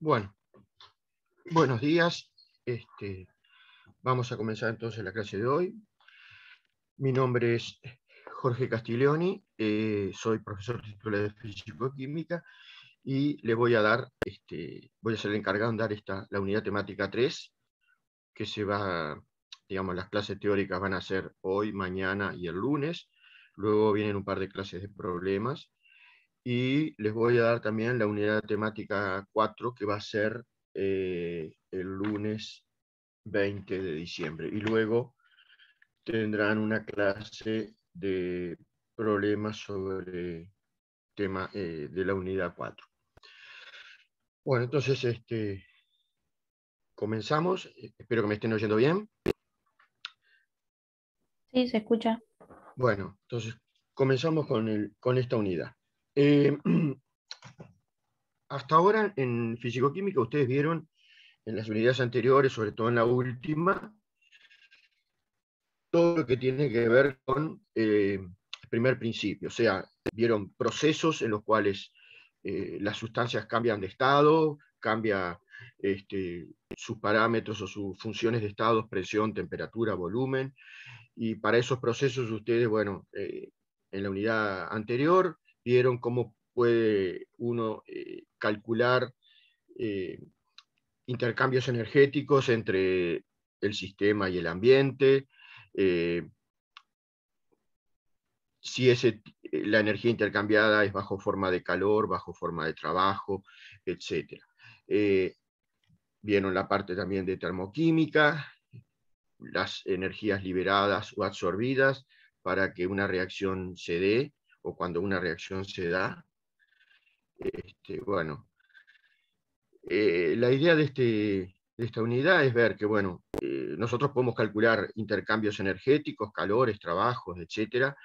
Bueno, buenos días. Vamos a comenzar entonces la clase de hoy. Mi nombre es Jorge Castiglioni, soy profesor titular de Físico-Química y le voy a dar, voy a ser el encargado de dar la unidad temática 3, que se va, digamos, las clases teóricas van a ser hoy, mañana y el lunes. Luego vienen un par de clases de problemas. Y les voy a dar también la unidad temática 4, que va a ser el lunes 20 de diciembre. Y luego tendrán una clase de problemas sobre tema de la unidad 4. Bueno, entonces comenzamos. Espero que me estén oyendo bien. Sí, se escucha. Bueno, entonces comenzamos con esta unidad. Eh, hasta ahora en Físico-Química ustedes vieron en las unidades anteriores, sobre todo en la última, todo lo que tiene que ver con el primer principio. O sea, vieron procesos en los cuales las sustancias cambian de estado, cambia sus parámetros o sus funciones de estado, presión, temperatura, volumen, y para esos procesos ustedes, bueno, en la unidad anterior vieron cómo puede uno calcular eh, intercambios energéticos entre el sistema y el ambiente, eh, si la energía intercambiada es bajo forma de calor, bajo forma de trabajo, etc. Vieron la parte también de termoquímica, las energías liberadas o absorbidas para que una reacción se dé, o cuando una reacción se da. Bueno, la idea de esta unidad es ver que, bueno, nosotros podemos calcular intercambios energéticos, calores, trabajos, etcétera,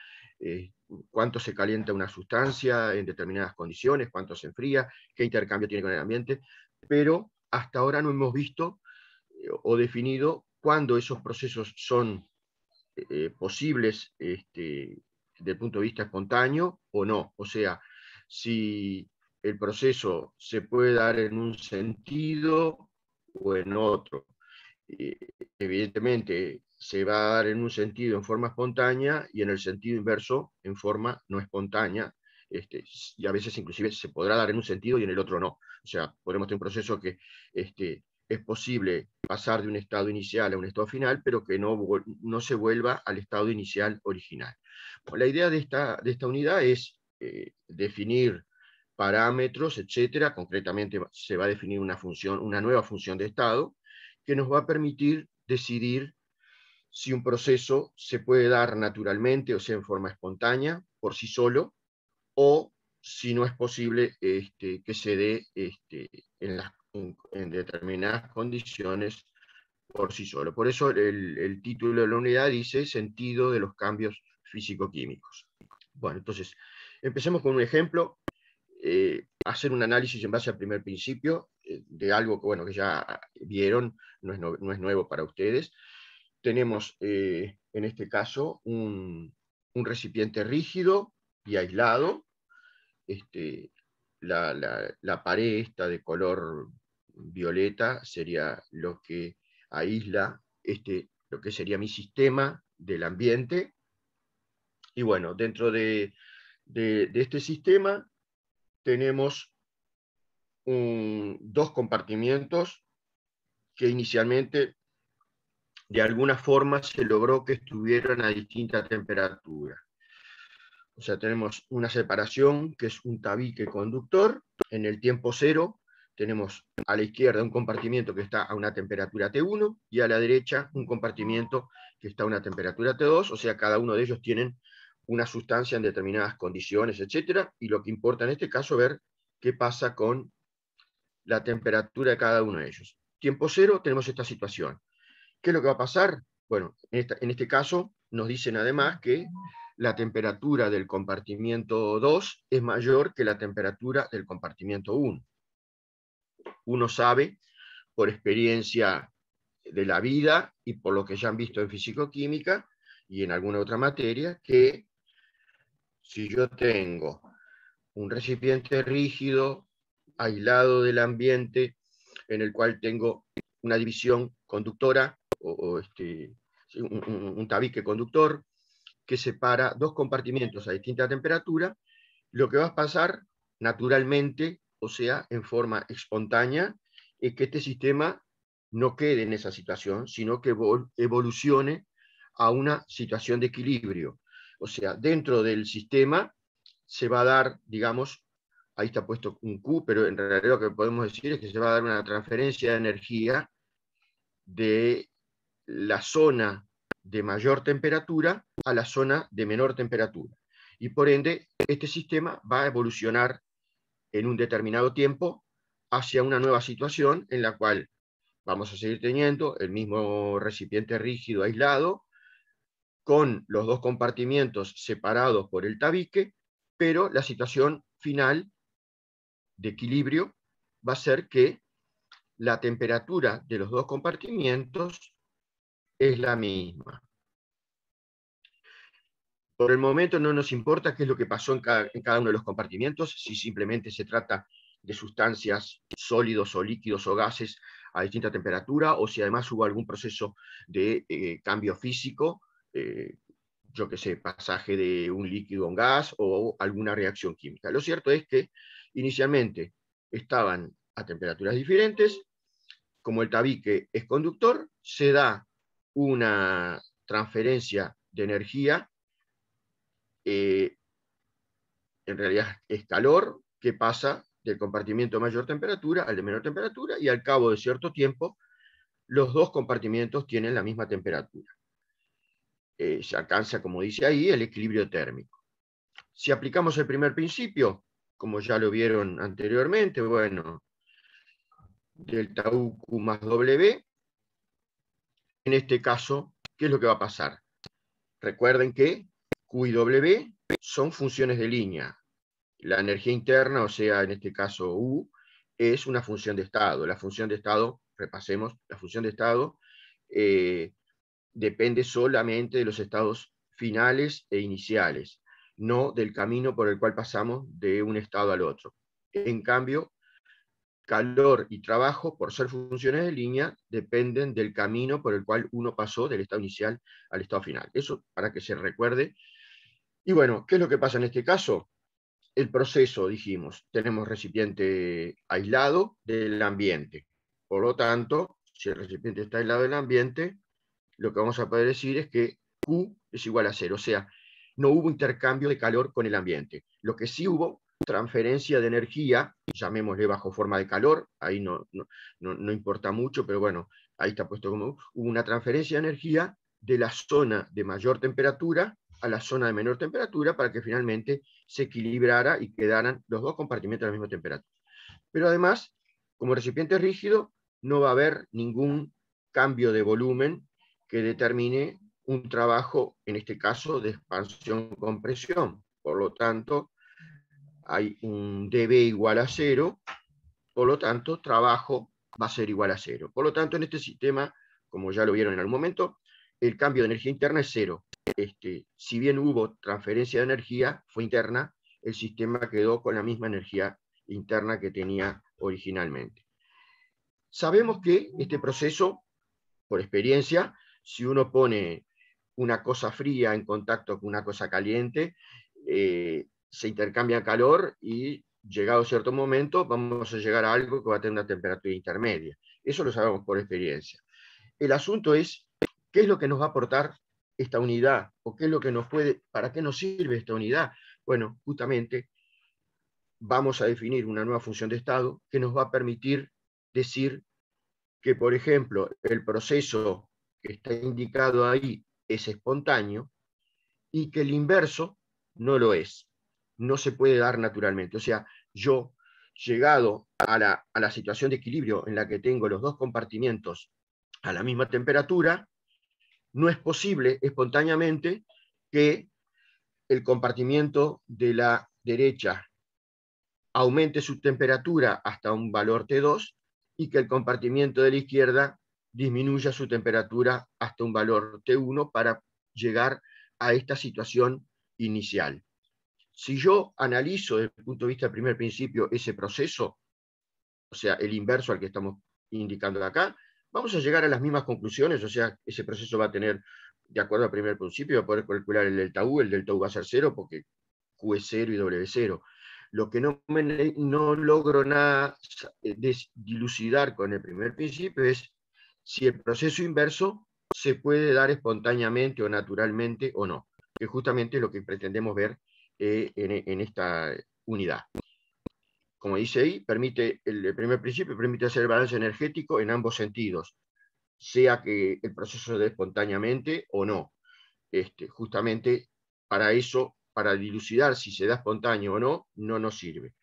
cuánto se calienta una sustancia en determinadas condiciones, cuánto se enfría, qué intercambio tiene con el ambiente, pero hasta ahora no hemos visto o definido cuándo esos procesos son posibles desde el punto de vista espontáneo o no. O sea, si el proceso se puede dar en un sentido o en otro. Evidentemente, se va a dar en un sentido en forma espontánea y en el sentido inverso en forma no espontánea. Y a veces inclusive se podrá dar en un sentido y en el otro no. O sea, podemos tener un proceso que es posible pasar de un estado inicial a un estado final, pero que no se vuelva al estado inicial original. Bueno, la idea de esta unidad es definir parámetros, etcétera. Concretamente se va a definir una nueva función de estado que nos va a permitir decidir si un proceso se puede dar naturalmente, o sea, en forma espontánea, por sí solo, o si no es posible que se dé en determinadas condiciones por sí solo. Por eso el título de la unidad dice sentido de los cambios físico-químicos. Bueno, entonces, empecemos con un ejemplo. Hacer un análisis en base al primer principio de algo que, bueno, que ya vieron, no es nuevo para ustedes. Tenemos, en este caso, un recipiente rígido y aislado. La pared esta de color violeta sería lo que aísla lo que sería mi sistema del ambiente. Y bueno, dentro de este sistema tenemos dos compartimientos que inicialmente de alguna forma se logró que estuvieran a distinta temperatura. O sea, tenemos una separación que es un tabique conductor. En el tiempo cero tenemos a la izquierda un compartimiento que está a una temperatura T1 y a la derecha un compartimiento que está a una temperatura T2. O sea, cada uno de ellos tienen una sustancia en determinadas condiciones, etcétera. Y lo que importa en este caso es ver qué pasa con la temperatura de cada uno de ellos. Tiempo cero tenemos esta situación. ¿Qué es lo que va a pasar? Bueno, en este caso nos dicen además que la temperatura del compartimiento 2 es mayor que la temperatura del compartimiento 1. Uno sabe, por experiencia de la vida y por lo que ya han visto en fisicoquímica y en alguna otra materia, que si yo tengo un recipiente rígido, aislado del ambiente, en el cual tengo una división conductora, un tabique conductor, que separa dos compartimentos a distinta temperatura. Lo que va a pasar naturalmente, o sea, en forma espontánea, es que este sistema no quede en esa situación, sino que evolucione a una situación de equilibrio. O sea, dentro del sistema se va a dar, digamos, ahí está puesto un Q, pero en realidad lo que podemos decir es que se va a dar una transferencia de energía de la zona de mayor temperatura a la zona de menor temperatura. Y por ende, este sistema va a evolucionar en un determinado tiempo hacia una nueva situación en la cual vamos a seguir teniendo el mismo recipiente rígido aislado, con los dos compartimientos separados por el tabique, pero la situación final de equilibrio va a ser que la temperatura de los dos compartimientos es la misma. Por el momento no nos importa qué es lo que pasó en cada uno de los compartimientos, si simplemente se trata de sustancias sólidos o líquidos o gases a distinta temperatura, o si además hubo algún proceso de cambio físico, yo que sé, pasaje de un líquido a un gas o alguna reacción química. Lo cierto es que inicialmente estaban a temperaturas diferentes. Como el tabique es conductor, se da una transferencia de energía, en realidad es calor, que pasa del compartimiento de mayor temperatura al de menor temperatura, y al cabo de cierto tiempo los dos compartimientos tienen la misma temperatura. Se alcanza, como dice ahí, el equilibrio térmico. Si aplicamos el primer principio, como ya lo vieron anteriormente, bueno, delta UQ más W, en este caso, ¿qué es lo que va a pasar? Recuerden que Q y W son funciones de línea. La energía interna, o sea, en este caso U, es una función de estado. La función de estado, repasemos, la función de estado depende solamente de los estados finales e iniciales, no del camino por el cual pasamos de un estado al otro. En cambio, calor y trabajo, por ser funciones de línea, dependen del camino por el cual uno pasó del estado inicial al estado final. Eso para que se recuerde. Y bueno, ¿qué es lo que pasa en este caso? El proceso, dijimos, tenemos recipiente aislado del ambiente. Por lo tanto, si el recipiente está aislado del ambiente, lo que vamos a poder decir es que Q es igual a 0, o sea, no hubo intercambio de calor con el ambiente. Lo que sí hubo, transferencia de energía, llamémosle bajo forma de calor, ahí no importa mucho, pero bueno, ahí está puesto como hubo una transferencia de energía de la zona de mayor temperatura a la zona de menor temperatura para que finalmente se equilibrara y quedaran los dos compartimentos a la misma temperatura. Pero además, como recipiente rígido, no va a haber ningún cambio de volumen que determine un trabajo, en este caso, de expansión-compresión. Por lo tanto, hay un dB igual a 0, por lo tanto, trabajo va a ser igual a 0. Por lo tanto, en este sistema, como ya lo vieron en algún momento, el cambio de energía interna es 0. Si bien hubo transferencia de energía, fue interna, el sistema quedó con la misma energía interna que tenía originalmente. Sabemos que este proceso, por experiencia, si uno pone una cosa fría en contacto con una cosa caliente, se intercambia calor y llegado a cierto momento vamos a llegar a algo que va a tener una temperatura intermedia. Eso lo sabemos por experiencia. El asunto es, ¿qué es lo que nos va a aportar esta unidad? ¿O qué es lo que nos puede, para qué nos sirve esta unidad? Bueno, justamente vamos a definir una nueva función de estado que nos va a permitir decir que, por ejemplo, el proceso que está indicado ahí es espontáneo y que el inverso no lo es. No se puede dar naturalmente. O sea, yo, llegado a la situación de equilibrio en la que tengo los dos compartimientos a la misma temperatura, no es posible espontáneamente que el compartimiento de la derecha aumente su temperatura hasta un valor T2 y que el compartimiento de la izquierda disminuya su temperatura hasta un valor T1 para llegar a esta situación inicial. Si yo analizo desde el punto de vista del primer principio ese proceso, o sea, el inverso al que estamos indicando acá, vamos a llegar a las mismas conclusiones, o sea, ese proceso va a tener, de acuerdo al primer principio, va a poder calcular el delta U va a ser 0 porque Q es 0 y W es 0. Lo que no logro nada dilucidar con el primer principio es si el proceso inverso se puede dar espontáneamente o naturalmente o no, que justamente es lo que pretendemos ver en esta unidad. Como dice ahí, el primer principio permite hacer el balance energético en ambos sentidos, sea que el proceso se dé espontáneamente o no. Justamente para eso, para dilucidar si se da espontáneo o no, no nos sirve.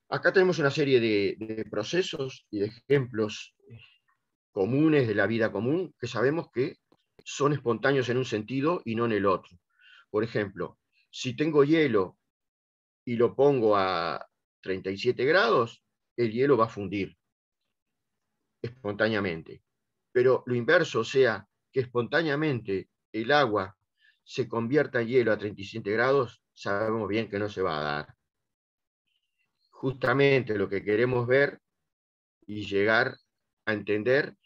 Acá tenemos una serie de procesos y de ejemplos comunes de la vida común que sabemos que son espontáneos en un sentido y no en el otro. Por ejemplo, si tengo hielo y lo pongo a 37 grados, el hielo va a fundir espontáneamente. Pero lo inverso, o sea, que espontáneamente el agua se convierta en hielo a 37 grados, sabemos bien que no se va a dar. Justamente lo que queremos ver y llegar a entender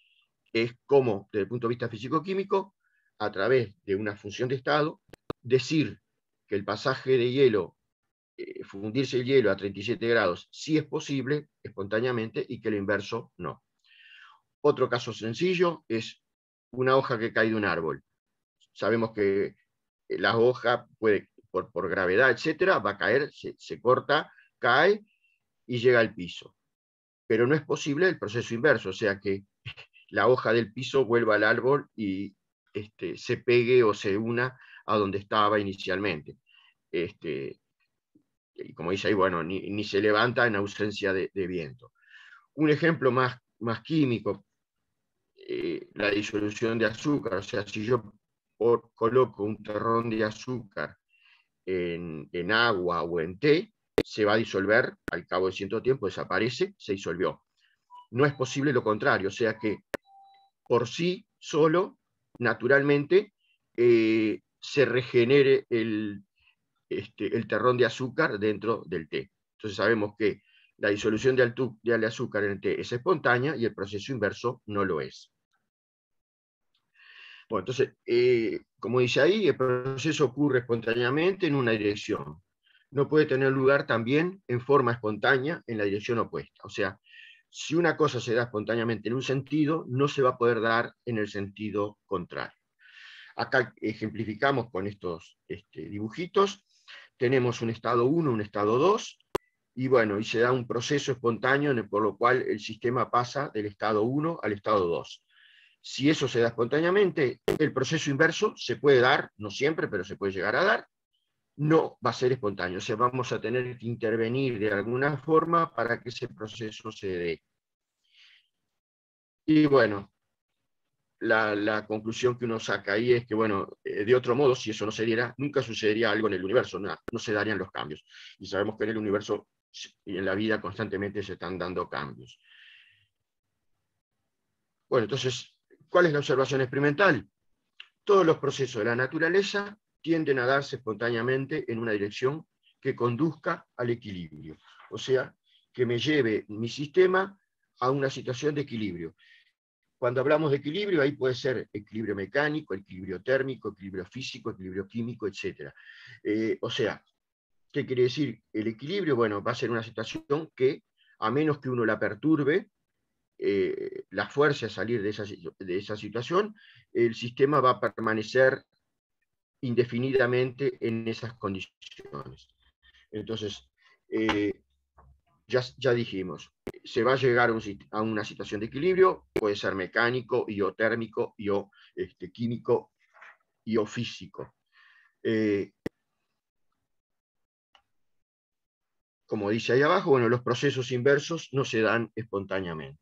es cómo, desde el punto de vista físico-químico, a través de una función de estado, decir que el pasaje de hielo, fundirse el hielo a 37 grados, sí es posible espontáneamente y que lo inverso no. Otro caso sencillo es una hoja que cae de un árbol. Sabemos que la hoja puede, por gravedad, etcétera, va a caer, se corta, cae y llega al piso. Pero no es posible el proceso inverso, o sea que la hoja del piso vuelva al árbol y se pegue o se una a donde estaba inicialmente. Y como dice ahí, bueno, ni se levanta en ausencia de viento. Un ejemplo más químico, la disolución de azúcar, o sea, si yo coloco un terrón de azúcar en agua o en té, se va a disolver, al cabo de cierto tiempo desaparece, se disolvió. No es posible lo contrario, o sea que por sí solo, naturalmente, se regenere el terrón de azúcar dentro del té. Entonces sabemos que la disolución de azúcar en el té es espontánea y el proceso inverso no lo es. Bueno, entonces, como dice ahí, el proceso ocurre espontáneamente en una dirección. No puede tener lugar también en forma espontánea en la dirección opuesta. O sea, si una cosa se da espontáneamente en un sentido, no se va a poder dar en el sentido contrario. Acá ejemplificamos con estos dibujitos. Tenemos un estado 1, un estado 2, y bueno, y se da un proceso espontáneo por lo cual el sistema pasa del estado 1 al estado 2. Si eso se da espontáneamente, el proceso inverso se puede dar, no siempre, pero se puede llegar a dar, no va a ser espontáneo. O sea, vamos a tener que intervenir de alguna forma para que ese proceso se dé. Y bueno, la conclusión que uno saca ahí es que, bueno, de otro modo, si eso no se diera, nunca sucedería algo en el universo, no se darían los cambios. Y sabemos que en el universo y en la vida constantemente se están dando cambios. Bueno, entonces, ¿cuál es la observación experimental? Todos los procesos de la naturaleza tienden a darse espontáneamente en una dirección que conduzca al equilibrio. O sea, que me lleve mi sistema a una situación de equilibrio. Cuando hablamos de equilibrio, ahí puede ser equilibrio mecánico, equilibrio térmico, equilibrio físico, equilibrio químico, etc. O sea, ¿qué quiere decir? El equilibrio, bueno, va a ser una situación que, a menos que uno la perturbe, la fuerza a salir de esa situación, el sistema va a permanecer indefinidamente en esas condiciones. Entonces, ya dijimos, se va a llegar a una situación de equilibrio, puede ser mecánico, y o térmico, y o químico, y o físico. Como dice ahí abajo, bueno, los procesos inversos no se dan espontáneamente.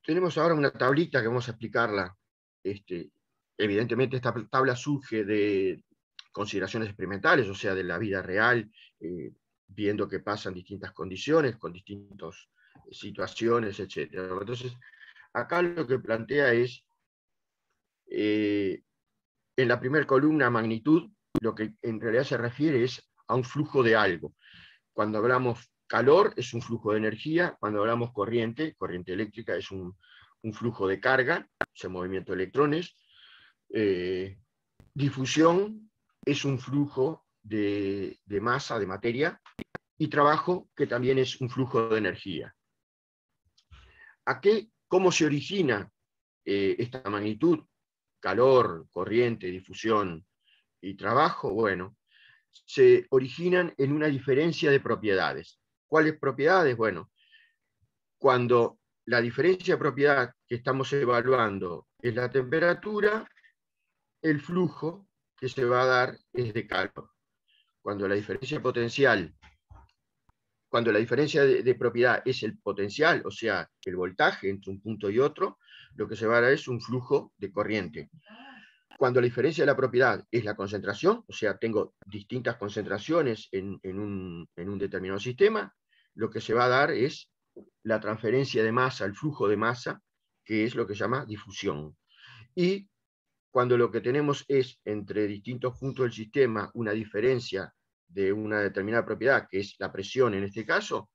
Tenemos ahora una tablita que vamos a explicarla. Evidentemente esta tabla surge de consideraciones experimentales, o sea, de la vida real, viendo que pasan distintas condiciones, con distintas situaciones, etc. Entonces, acá lo que plantea es En la primera columna, magnitud, lo que en realidad se refiere es a un flujo de algo. Cuando hablamos calor, es un flujo de energía. Cuando hablamos corriente eléctrica, es un flujo de carga, ese movimiento de electrones. Difusión es un flujo de masa, de materia, y trabajo, que también es un flujo de energía. ¿Cómo se origina esta magnitud? Calor, corriente, difusión y trabajo. Bueno, se originan en una diferencia de propiedades. ¿Cuáles propiedades? Bueno, cuando la diferencia de propiedad que estamos evaluando es la temperatura, el flujo que se va a dar es de calor. Cuando la diferencia potencial, cuando la diferencia de propiedad es el potencial, o sea, el voltaje entre un punto y otro, lo que se va a dar es un flujo de corriente. Cuando la diferencia de la propiedad es la concentración, o sea, tengo distintas concentraciones en un determinado sistema, lo que se va a dar es la transferencia de masa, el flujo de masa, que es lo que se llama difusión. Y cuando lo que tenemos es entre distintos puntos del sistema una diferencia de una determinada propiedad, que es la presión en este caso,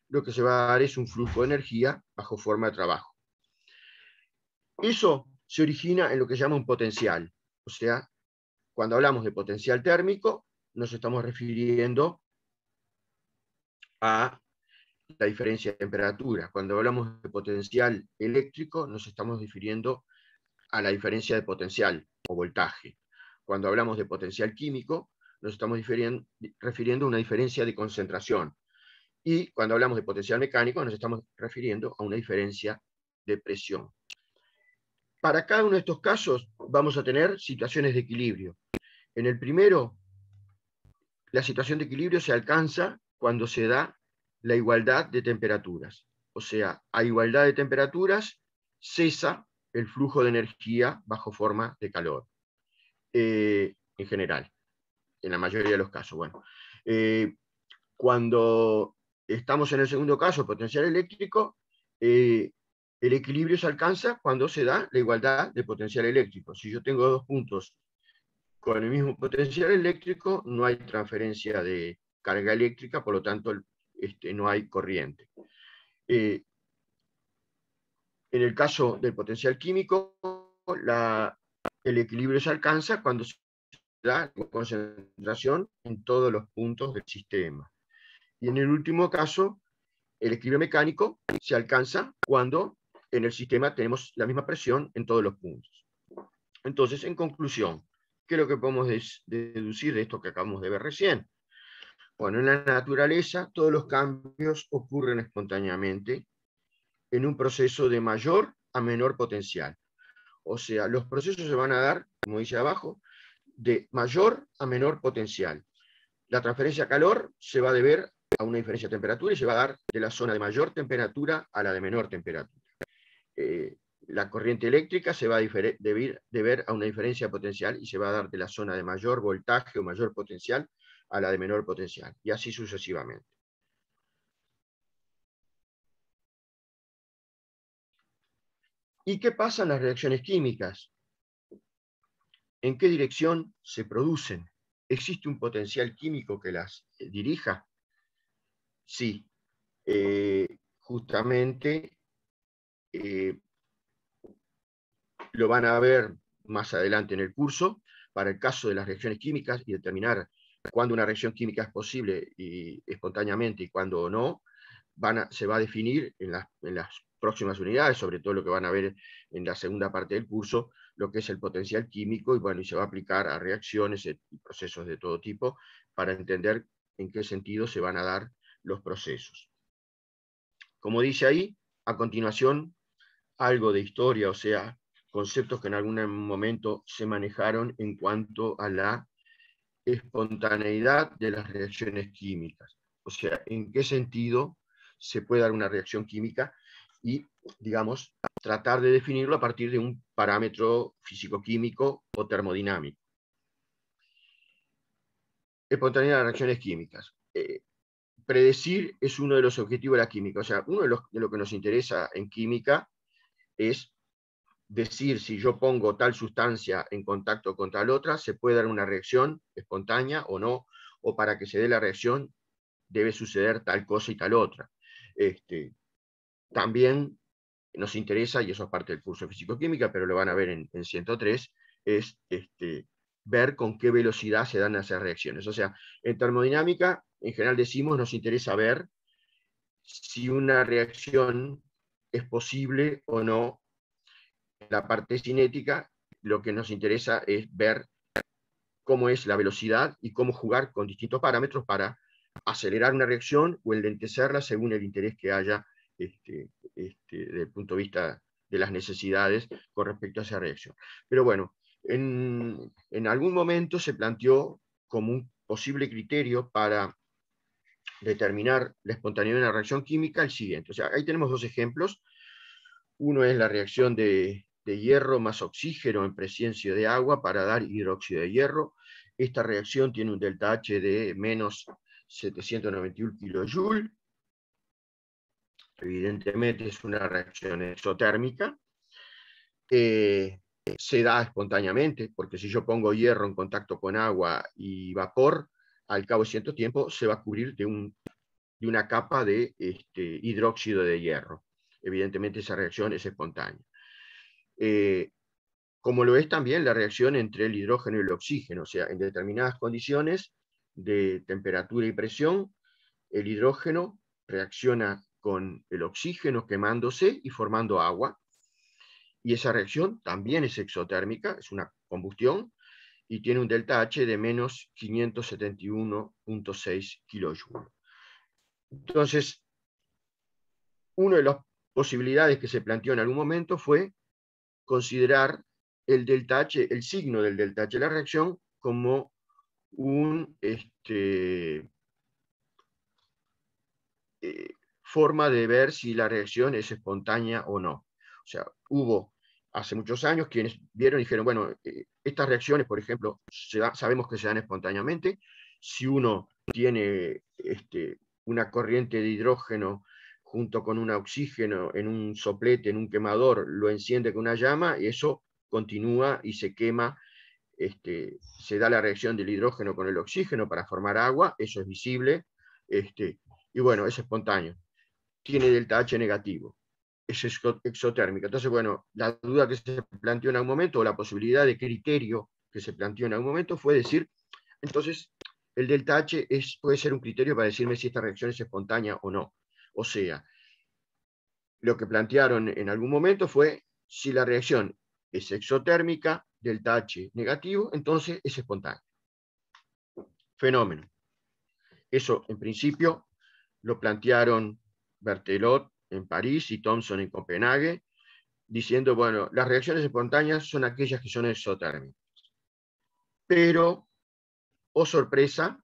lo que se va a dar es un flujo de energía bajo forma de trabajo. Eso se origina en lo que se llama un potencial. O sea, cuando hablamos de potencial térmico, nos estamos refiriendo a la diferencia de temperatura. Cuando hablamos de potencial eléctrico, nos estamos refiriendo a la diferencia de potencial o voltaje. Cuando hablamos de potencial químico, nos estamos refiriendo a una diferencia de concentración. Y cuando hablamos de potencial mecánico, nos estamos refiriendo a una diferencia de presión. Para cada uno de estos casos vamos a tener situaciones de equilibrio. En el primero, la situación de equilibrio se alcanza cuando se da la igualdad de temperaturas. O sea, a igualdad de temperaturas cesa el flujo de energía bajo forma de calor. En general, en la mayoría de los casos. Bueno, cuando estamos en el segundo caso, potencial eléctrico, el equilibrio se alcanza cuando se da la igualdad de potencial eléctrico. Si yo tengo dos puntos con el mismo potencial eléctrico, no hay transferencia de carga eléctrica, por lo tanto no hay corriente. En el caso del potencial químico, el equilibrio se alcanza cuando se da la concentración en todos los puntos del sistema. Y en el último caso, el equilibrio mecánico se alcanza cuando en el sistema tenemos la misma presión en todos los puntos. Entonces, en conclusión, ¿qué es lo que podemos deducir de esto que acabamos de ver recién? Bueno, en la naturaleza todos los cambios ocurren espontáneamente en un proceso de mayor a menor potencial. O sea, los procesos se van a dar, como dice abajo, de mayor a menor potencial. La transferencia de calor se va a deber a una diferencia de temperatura y se va a dar de la zona de mayor temperatura a la de menor temperatura. La corriente eléctrica se va a deber a una diferencia potencial y se va a dar de la zona de mayor voltaje o mayor potencial a la de menor potencial, y así sucesivamente. ¿Y qué pasa en las reacciones químicas? ¿En qué dirección se producen? ¿Existe un potencial químico que las dirija? Sí, justamente lo van a ver más adelante en el curso, para el caso de las reacciones químicas y determinar cuándo una reacción química es posible y espontáneamente y cuándo no, se va a definir en las próximas unidades, sobre todo lo que van a ver en la segunda parte del curso, lo que es el potencial químico, y bueno, y se va a aplicar a reacciones y procesos de todo tipo para entender en qué sentido se van a dar los procesos. Como dice ahí, a continuación, algo de historia, o sea, conceptos que en algún momento se manejaron en cuanto a la espontaneidad de las reacciones químicas. O sea, en qué sentido se puede dar una reacción química y, digamos, tratar de definirlo a partir de un parámetro físico-químico o termodinámico. Espontaneidad de las reacciones químicas. Predecir es uno de los objetivos de la química. O sea, uno de lo que nos interesa en química es decir si yo pongo tal sustancia en contacto con tal otra, se puede dar una reacción espontánea o no, o para que se dé la reacción debe suceder tal cosa y tal otra. También nos interesa, y eso es parte del curso de Físico-Química, pero lo van a ver en 103, es ver con qué velocidad se dan esas reacciones. O sea, en termodinámica, en general decimos, nos interesa ver si una reacción es posible o no. En la parte cinética, lo que nos interesa es ver cómo es la velocidad y cómo jugar con distintos parámetros para acelerar una reacción o enlentecerla según el interés que haya desde el punto de vista de las necesidades con respecto a esa reacción. Pero bueno, en algún momento se planteó como un posible criterio para determinar la espontaneidad de una reacción química el siguiente. O sea, ahí tenemos dos ejemplos. Uno es la reacción de hierro más oxígeno en presencia de agua para dar hidróxido de hierro. Esta reacción tiene un delta H de menos 791 kJ. Evidentemente es una reacción exotérmica. Se da espontáneamente, porque si yo pongo hierro en contacto con agua y vapor, al cabo de cierto tiempo se va a cubrir de una capa de hidróxido de hierro. Evidentemente esa reacción es espontánea. Como lo es también la reacción entre el hidrógeno y el oxígeno, o sea, en determinadas condiciones de temperatura y presión, el hidrógeno reacciona con el oxígeno quemándose y formando agua, y esa reacción también es exotérmica, es una combustión, y tiene un delta H de menos 571.6 kJ. Entonces, una de las posibilidades que se planteó en algún momento fue considerar el delta H, el signo del delta H de la reacción, como un forma de ver si la reacción es espontánea o no. O sea, hubo hace muchos años quienes vieron y dijeron, bueno, estas reacciones, por ejemplo, sabemos que se dan espontáneamente. Si uno tiene una corriente de hidrógeno junto con un oxígeno en un soplete, en un quemador, lo enciende con una llama y eso continúa y se quema. Se da la reacción del hidrógeno con el oxígeno para formar agua, eso es visible, y bueno, es espontáneo. Tiene delta H negativo, es exotérmica. Entonces, bueno, la duda que se planteó en algún momento, o la posibilidad de criterio que se planteó en algún momento, fue decir, entonces, el delta H puede ser un criterio para decirme si esta reacción es espontánea o no. O sea, lo que plantearon en algún momento fue, si la reacción es exotérmica, delta H negativo, entonces es espontánea. Fenómeno. Eso, en principio, lo plantearon Berthelot en París y Thomson en Copenhague, diciendo, bueno, las reacciones espontáneas son aquellas que son exotérmicas. Pero, oh sorpresa,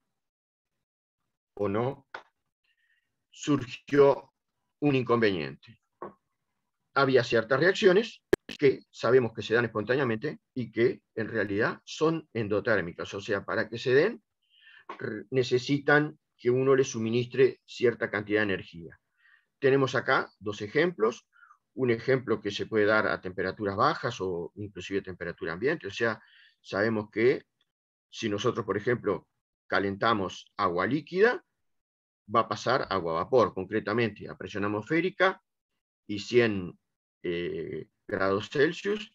o no, surgió un inconveniente. Había ciertas reacciones que sabemos que se dan espontáneamente y que en realidad son endotérmicas, o sea, para que se den necesitan que uno les suministre cierta cantidad de energía. Tenemos acá dos ejemplos, un ejemplo que se puede dar a temperaturas bajas o inclusive temperatura ambiente, o sea, sabemos que si nosotros, por ejemplo, calentamos agua líquida, va a pasar agua a vapor, concretamente a presión atmosférica y 100 grados Celsius,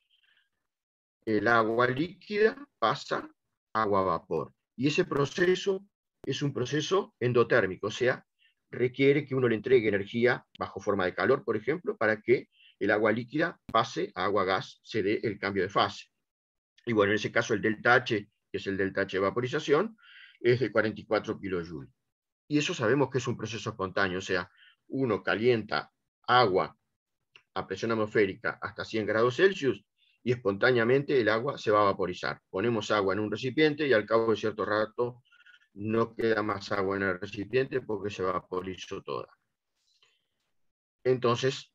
el agua líquida pasa a agua a vapor. Y ese proceso es un proceso endotérmico, o sea, requiere que uno le entregue energía bajo forma de calor, por ejemplo, para que el agua líquida pase a agua gas, se dé el cambio de fase. Y bueno, en ese caso el delta H, que es el delta H de vaporización, es de 44 kJ. Y eso sabemos que es un proceso espontáneo, o sea, uno calienta agua a presión atmosférica hasta 100 grados Celsius y espontáneamente el agua se va a vaporizar. Ponemos agua en un recipiente y al cabo de cierto rato no queda más agua en el recipiente porque se vaporizó toda. Entonces,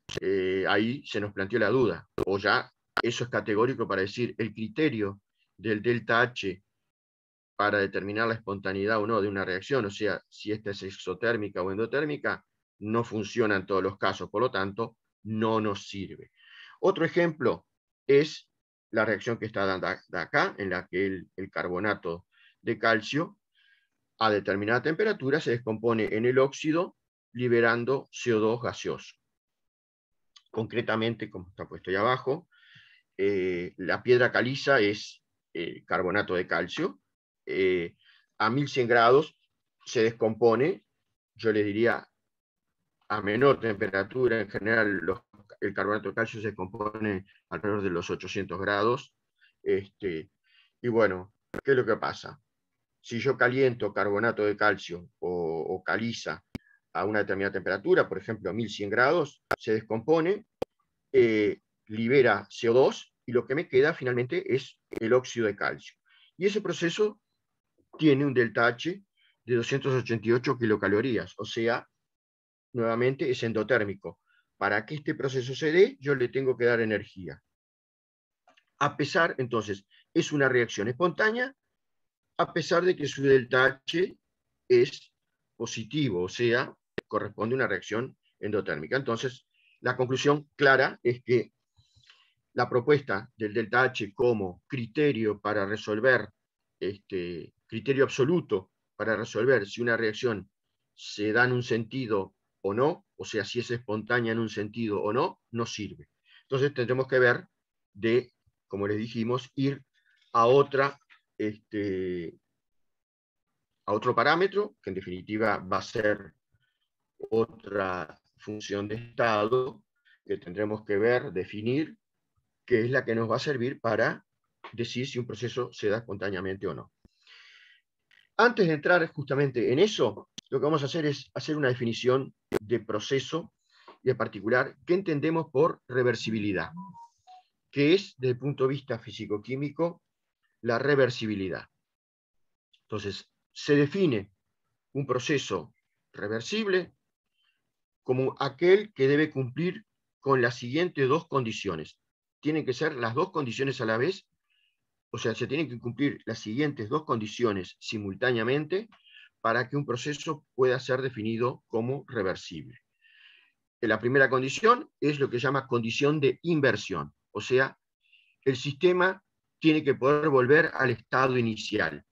ahí se nos planteó la duda, o ya eso es categórico para decir el criterio del delta H para determinar la espontaneidad o no de una reacción, o sea, si esta es exotérmica o endotérmica, no funciona en todos los casos, por lo tanto, no nos sirve. Otro ejemplo es la reacción que está dando acá, en la que el carbonato de calcio a determinada temperatura se descompone en el óxido, liberando CO2 gaseoso. Concretamente, como está puesto ahí abajo, la piedra caliza es carbonato de calcio. A 1100 grados se descompone, yo le diría a menor temperatura, en general el carbonato de calcio se descompone alrededor de los 800 grados. Y bueno, ¿qué es lo que pasa? Si yo caliento carbonato de calcio o caliza a una determinada temperatura, por ejemplo a 1100 grados, se descompone, libera CO2 y lo que me queda finalmente es el óxido de calcio. Y ese proceso tiene un ΔH de 288 kilocalorías, o sea, nuevamente es endotérmico. Para que este proceso se dé, yo le tengo que dar energía. A pesar, entonces, es una reacción espontánea, a pesar de que su ΔH es positivo, o sea, corresponde a una reacción endotérmica. Entonces, la conclusión clara es que la propuesta del ΔH como criterio para resolver, criterio absoluto para resolver si una reacción se da en un sentido o no, o sea, si es espontánea en un sentido o no, no sirve. Entonces tendremos que ver de, como les dijimos, ir a otra, a otro parámetro, que en definitiva va a ser otra función de estado, que tendremos que ver, definir, que es la que nos va a servir para decir si un proceso se da espontáneamente o no. Antes de entrar justamente en eso, lo que vamos a hacer es hacer una definición de proceso y en particular qué entendemos por reversibilidad, que es, desde el punto de vista físico-químico, la reversibilidad. Entonces, se define un proceso reversible como aquel que debe cumplir con las siguientes dos condiciones. Tienen que ser las dos condiciones a la vez, o sea, se tienen que cumplir las siguientes dos condiciones simultáneamente para que un proceso pueda ser definido como reversible. La primera condición es lo que se llama condición de inversión, o sea, el sistema tiene que poder volver al estado inicial,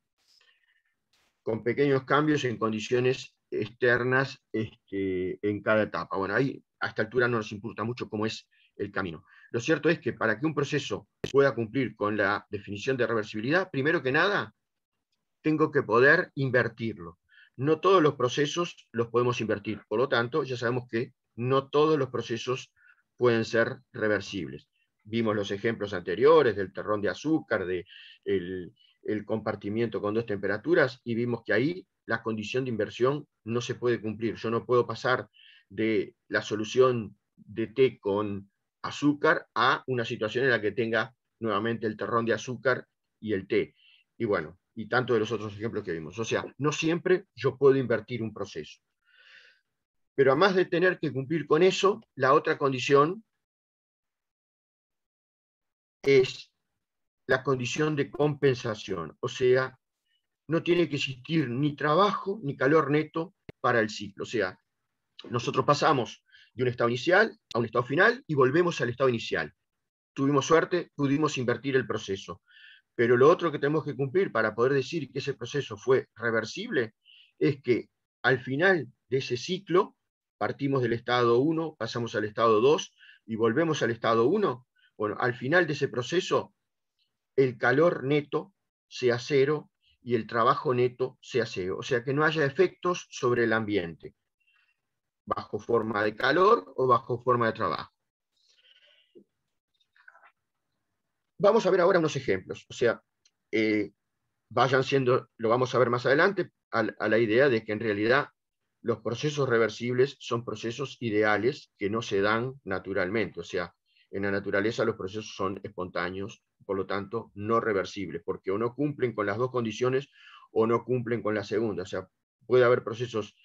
con pequeños cambios en condiciones externas en cada etapa. Bueno, ahí a esta altura no nos importa mucho cómo es el camino. Lo cierto es que para que un proceso pueda cumplir con la definición de reversibilidad, primero que nada, tengo que poder invertirlo. No todos los procesos los podemos invertir, por lo tanto, ya sabemos que no todos los procesos pueden ser reversibles. Vimos los ejemplos anteriores del terrón de azúcar, el compartimiento con dos temperaturas, y vimos que ahí la condición de inversión no se puede cumplir. Yo no puedo pasar de la solución de té con azúcar a una situación en la que tenga nuevamente el terrón de azúcar y el té. Y bueno, y tanto de los otros ejemplos que vimos. O sea, no siempre yo puedo invertir un proceso. Pero además de tener que cumplir con eso, la otra condición es la condición de compensación. O sea, no tiene que existir ni trabajo ni calor neto para el ciclo. O sea, nosotros pasamos de un estado inicial a un estado final y volvemos al estado inicial. Tuvimos suerte, pudimos invertir el proceso. Pero lo otro que tenemos que cumplir para poder decir que ese proceso fue reversible es que al final de ese ciclo, partimos del estado 1, pasamos al estado 2 y volvemos al estado 1. Bueno, al final de ese proceso, el calor neto sea cero y el trabajo neto sea cero. O sea, que no haya efectos sobre el ambiente, bajo forma de calor o bajo forma de trabajo. Vamos a ver ahora unos ejemplos. O sea, vayan siendo, lo vamos a ver más adelante, a la idea de que en realidad los procesos reversibles son procesos ideales que no se dan naturalmente. O sea, en la naturaleza los procesos son espontáneos, por lo tanto no reversibles, porque o no cumplen con las dos condiciones o no cumplen con la segunda. O sea, puede haber procesos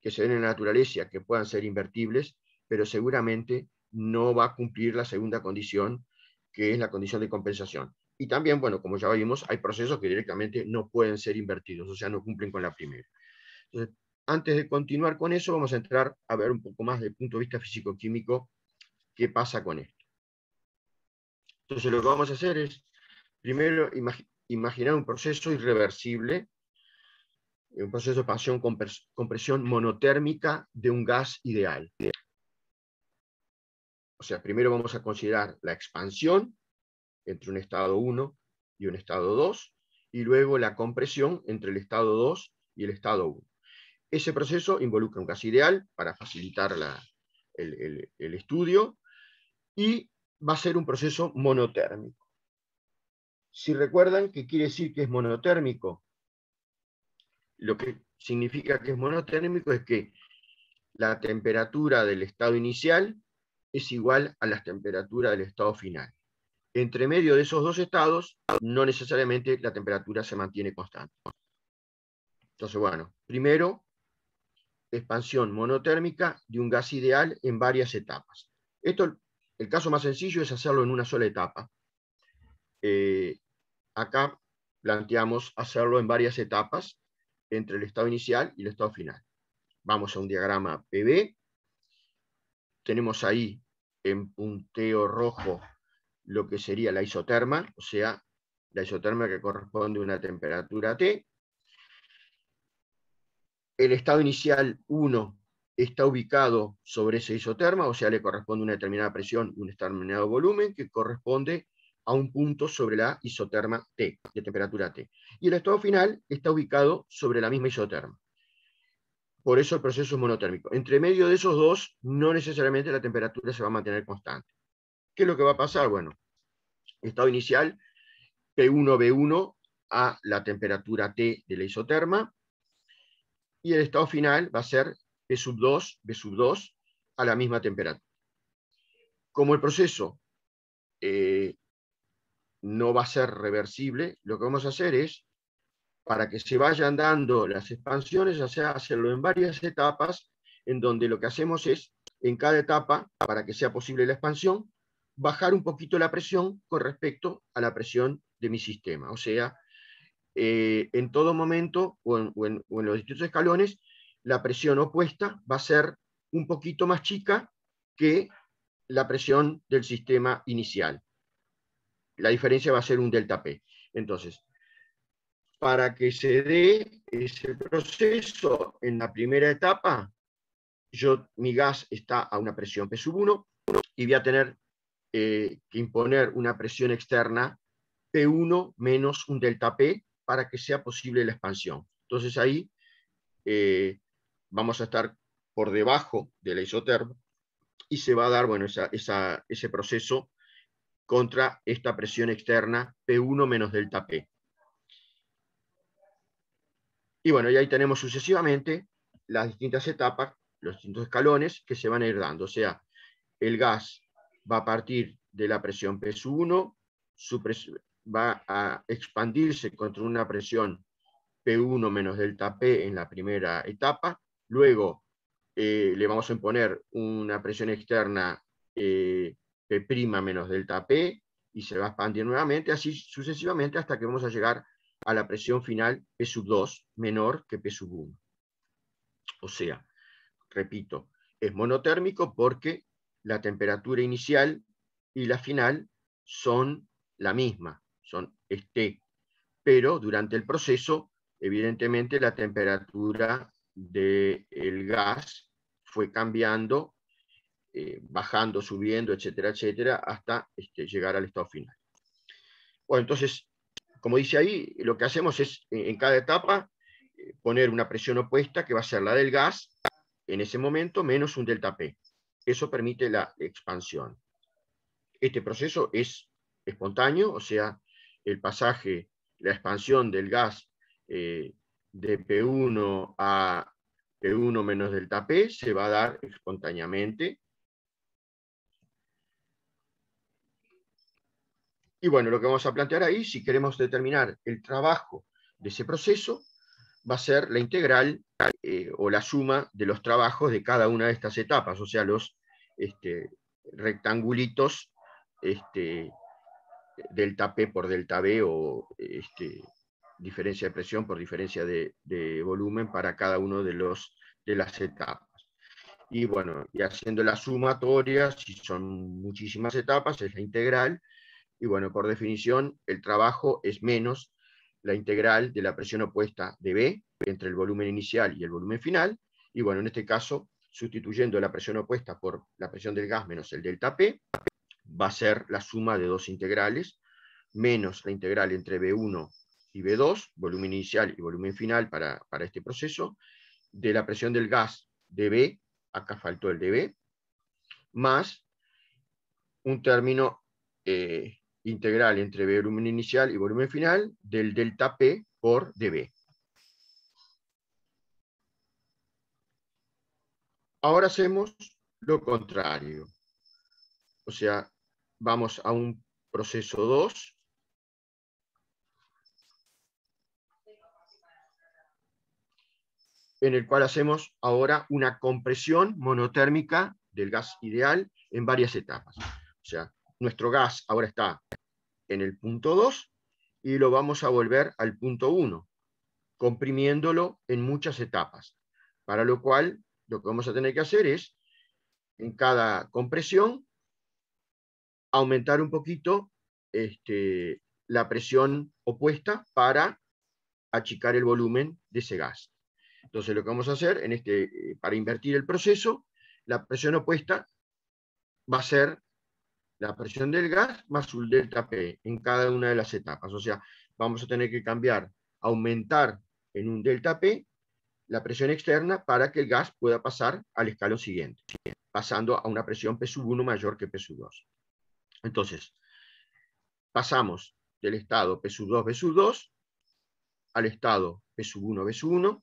que se den en la naturaleza que puedan ser invertibles, pero seguramente no va a cumplir la segunda condición, que es la condición de compensación. Y también, bueno, como ya vimos, hay procesos que directamente no pueden ser invertidos, o sea, no cumplen con la primera. Entonces, antes de continuar con eso, vamos a entrar a ver un poco más desde el punto de vista físico-químico qué pasa con esto. Entonces lo que vamos a hacer es, primero, imaginar un proceso irreversible, un proceso de expansión con presión monotérmica de un gas ideal. O sea, primero vamos a considerar la expansión entre un estado 1 y un estado 2, y luego la compresión entre el estado 2 y el estado 1. Ese proceso involucra un gas ideal para facilitar el estudio, y va a ser un proceso monotérmico. Si recuerdan, ¿qué quiere decir que es monotérmico? Lo que significa que es monotérmico es que la temperatura del estado inicial es igual a la temperatura del estado final. Entre medio de esos dos estados, no necesariamente la temperatura se mantiene constante. Entonces, bueno, primero, expansión monotérmica de un gas ideal en varias etapas. El caso más sencillo es hacerlo en una sola etapa. Acá planteamos hacerlo en varias etapas entre el estado inicial y el estado final. Vamos a un diagrama PV. Tenemos ahí en punteo rojo lo que sería la isoterma, o sea, la isoterma que corresponde a una temperatura T. El estado inicial 1 está ubicado sobre esa isoterma, o sea, le corresponde una determinada presión y un determinado volumen que corresponde a un punto sobre la isoterma T, de temperatura T. Y el estado final está ubicado sobre la misma isoterma. Por eso el proceso es monotérmico. Entre medio de esos dos, no necesariamente la temperatura se va a mantener constante. ¿Qué es lo que va a pasar? Bueno, estado inicial, P1, B1 a la temperatura T de la isoterma, y el estado final va a ser P2, B2 a la misma temperatura. Como el proceso no va a ser reversible, lo que vamos a hacer es, para que se vayan dando las expansiones, hacerlo en varias etapas, en donde lo que hacemos es, en cada etapa, para que sea posible la expansión, bajar un poquito la presión con respecto a la presión de mi sistema. O sea, en todo momento, o en los distintos escalones, la presión opuesta va a ser un poquito más chica que la presión del sistema inicial. La diferencia va a ser un delta P. Entonces, para que se dé ese proceso en la primera etapa, mi gas está a una presión P1 y voy a tener que imponer una presión externa P1 menos un delta P para que sea posible la expansión. Entonces ahí vamos a estar por debajo de la isoterma y se va a dar, bueno, ese proceso contra esta presión externa P1 menos delta P. Y bueno, y ahí tenemos sucesivamente las distintas etapas, los distintos escalones que se van a ir dando. O sea, el gas va a partir de la presión P1, va a expandirse contra una presión P1 menos delta P en la primera etapa. Luego le vamos a imponer una presión externa P' menos delta P y se va a expandir nuevamente, así sucesivamente hasta que vamos a llegar a la presión final P2 menor que P1. O sea, repito, es monotérmico porque la temperatura inicial y la final son la misma, son T, pero durante el proceso, evidentemente, la temperatura del gas fue cambiando, bajando, subiendo, etcétera, etcétera, hasta llegar al estado final. Bueno, entonces, como dice ahí, lo que hacemos es, en cada etapa, poner una presión opuesta, que va a ser la del gas, en ese momento, menos un delta P. Eso permite la expansión. Este proceso es espontáneo, o sea, el pasaje, la expansión del gas de P1 a P1 menos delta P se va a dar espontáneamente. Y bueno, lo que vamos a plantear ahí, si queremos determinar el trabajo de ese proceso, va a ser la integral o la suma de los trabajos de cada una de estas etapas, o sea, los rectangulitos delta P por delta B o diferencia de presión por diferencia de volumen para cada uno de las etapas. Y bueno, y haciendo la sumatoria, si son muchísimas etapas, es la integral, y bueno, por definición, el trabajo es menos la integral de la presión opuesta de B entre el volumen inicial y el volumen final, y bueno, en este caso, sustituyendo la presión opuesta por la presión del gas menos el delta P, va a ser la suma de dos integrales, menos la integral entre B1 y B2, volumen inicial y volumen final para este proceso, de la presión del gas de B, acá faltó el de B, más un término integral entre volumen inicial y volumen final del delta P por dB. Ahora hacemos lo contrario. O sea, vamos a un proceso 2, en el cual hacemos ahora una compresión monotérmica del gas ideal en varias etapas. O sea, nuestro gas ahora está en el punto 2 y lo vamos a volver al punto 1, comprimiéndolo en muchas etapas. Para lo cual, lo que vamos a tener que hacer es, en cada compresión, aumentar un poquito la presión opuesta para achicar el volumen de ese gas. Entonces lo que vamos a hacer, para invertir el proceso, la presión opuesta va a ser la presión del gas más un delta P en cada una de las etapas. O sea, vamos a tener que cambiar, aumentar en un delta P la presión externa para que el gas pueda pasar al escalón siguiente, pasando a una presión P1 mayor que P2. Entonces, pasamos del estado P2, B2 al estado P1, B1,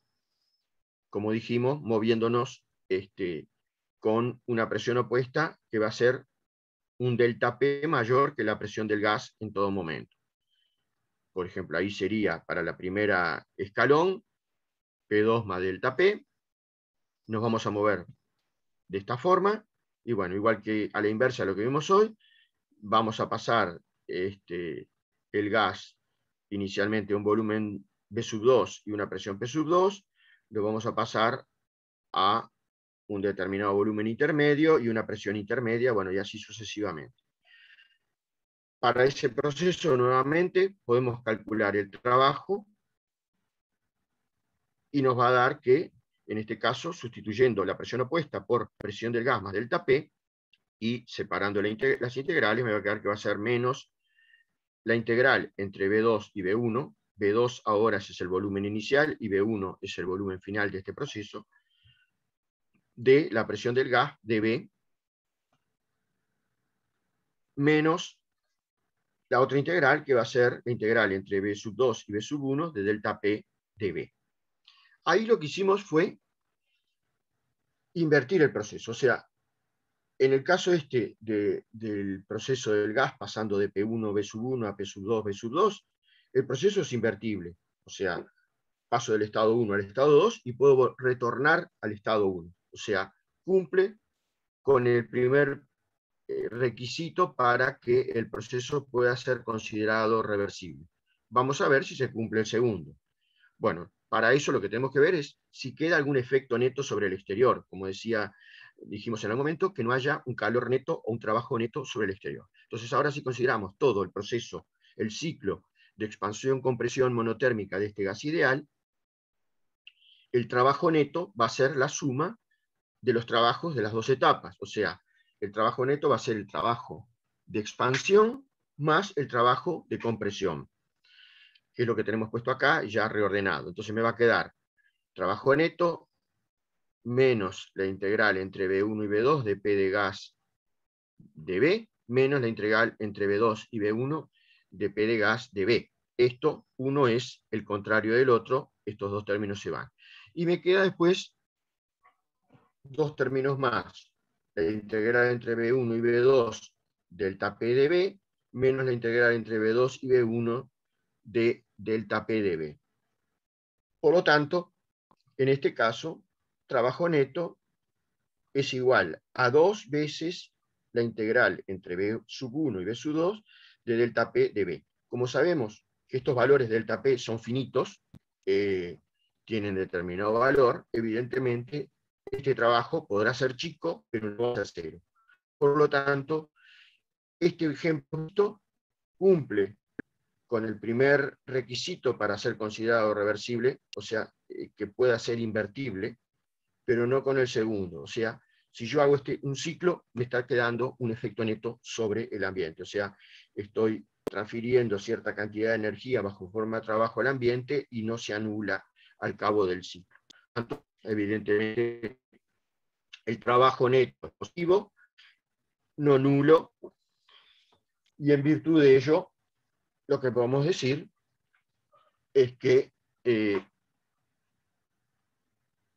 como dijimos, moviéndonos con una presión opuesta que va a ser un delta P mayor que la presión del gas en todo momento. Por ejemplo, ahí sería para la primera escalón, P2 más delta P. Nos vamos a mover de esta forma, y bueno, igual que a la inversa de lo que vimos hoy, vamos a pasar el gas inicialmente a un volumen B2 y una presión P2, lo vamos a pasar a un determinado volumen intermedio y una presión intermedia, bueno, y así sucesivamente. Para ese proceso, nuevamente, podemos calcular el trabajo y nos va a dar que, en este caso, sustituyendo la presión opuesta por presión del gas más delta P y separando las integrales, me va a quedar que va a ser menos la integral entre B2 y B1. B2 ahora es el volumen inicial y B1 es el volumen final de este proceso, de la presión del gas dB menos la otra integral, que va a ser la integral entre B2 y B1 de delta P dB. Ahí lo que hicimos fue invertir el proceso. O sea, en el caso del proceso del gas pasando de P1, B1 a P2, B2, el proceso es invertible. O sea, paso del estado 1 al estado 2 y puedo retornar al estado 1. O sea, cumple con el primer requisito para que el proceso pueda ser considerado reversible. Vamos a ver si se cumple el segundo. Bueno, para eso lo que tenemos que ver es si queda algún efecto neto sobre el exterior. Como dijimos en algún momento, que no haya un calor neto o un trabajo neto sobre el exterior. Entonces ahora si consideramos todo el proceso, el ciclo de expansión-compresión monotérmica de este gas ideal, el trabajo neto va a ser la suma de los trabajos de las dos etapas. O sea, el trabajo neto va a ser el trabajo de expansión más el trabajo de compresión, que es lo que tenemos puesto acá ya reordenado. Entonces me va a quedar trabajo neto menos la integral entre B1 y B2 de P de gas de B, menos la integral entre B2 y B1 de P de gas de B. Esto, uno es el contrario del otro, estos dos términos se van. Y me queda después dos términos más. La integral entre B1 y B2 delta P de B, menos la integral entre B2 y B1 de delta P de B. Por lo tanto, en este caso, trabajo neto es igual a 2 veces la integral entre B1 y B2 de delta P de B. Como sabemos que estos valores de delta P son finitos, tienen determinado valor, evidentemente este trabajo podrá ser chico, pero no va a ser cero. Por lo tanto, este ejemplo cumple con el primer requisito para ser considerado reversible, o sea, que pueda ser invertible, pero no con el segundo. O sea, si yo hago un ciclo, me está quedando un efecto neto sobre el ambiente. O sea, estoy transfiriendo cierta cantidad de energía bajo forma de trabajo al ambiente y no se anula al cabo del ciclo. Evidentemente, el trabajo neto es positivo, no nulo, y en virtud de ello, lo que podemos decir es que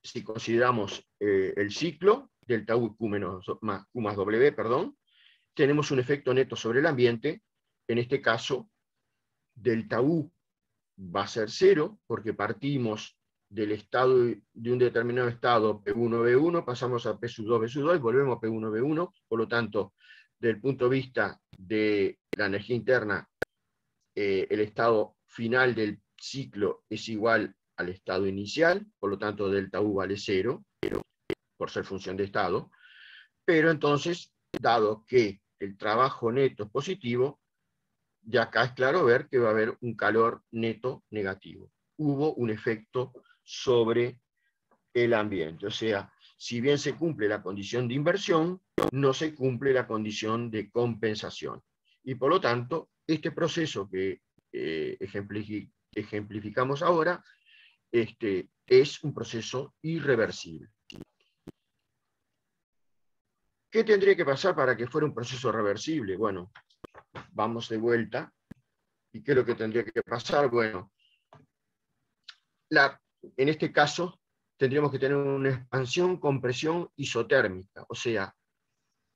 si consideramos el ciclo, delta U Q, Q más W, perdón, tenemos un efecto neto sobre el ambiente. En este caso, delta U va a ser 0, porque partimos del estado de un determinado estado P1, B1, pasamos a P sub 2, B sub 2, y volvemos a P1, B1. Por lo tanto, desde el punto de vista de la energía interna, el estado final del ciclo es igual al estado inicial, por lo tanto delta U vale 0, por ser función de estado. Pero entonces, dado que el trabajo neto es positivo, de acá es claro ver que va a haber un calor neto negativo. Hubo un efecto sobre el ambiente. O sea, si bien se cumple la condición de inversión, no se cumple la condición de compensación. Y por lo tanto, este proceso que ejemplificamos ahora es un proceso irreversible. ¿Qué tendría que pasar para que fuera un proceso reversible? Bueno, vamos de vuelta. ¿Y qué es lo que tendría que pasar? Bueno, en este caso tendríamos que tener una expansión con presión isotérmica. O sea,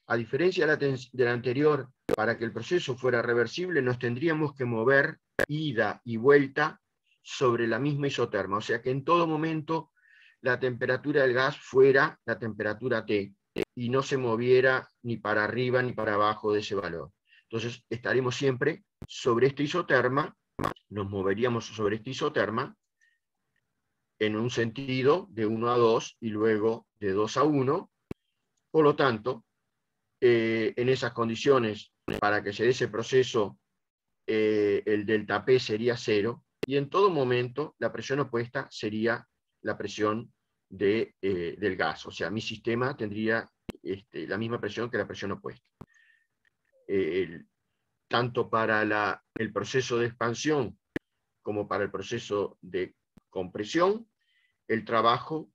a diferencia de la anterior, para que el proceso fuera reversible, nos tendríamos que mover ida y vuelta sobre la misma isoterma. O sea, que en todo momento la temperatura del gas fuera la temperatura T y no se moviera ni para arriba ni para abajo de ese valor. Entonces, estaremos siempre sobre esta isoterma, nos moveríamos sobre esta isoterma en un sentido de 1 a 2 y luego de 2 a 1. Por lo tanto, en esas condiciones, para que se dé ese proceso, el delta P sería 0, y en todo momento la presión opuesta sería la presión del gas. O sea, mi sistema tendría la misma presión que la presión opuesta. Tanto para el proceso de expansión como para el proceso de compresión, el trabajo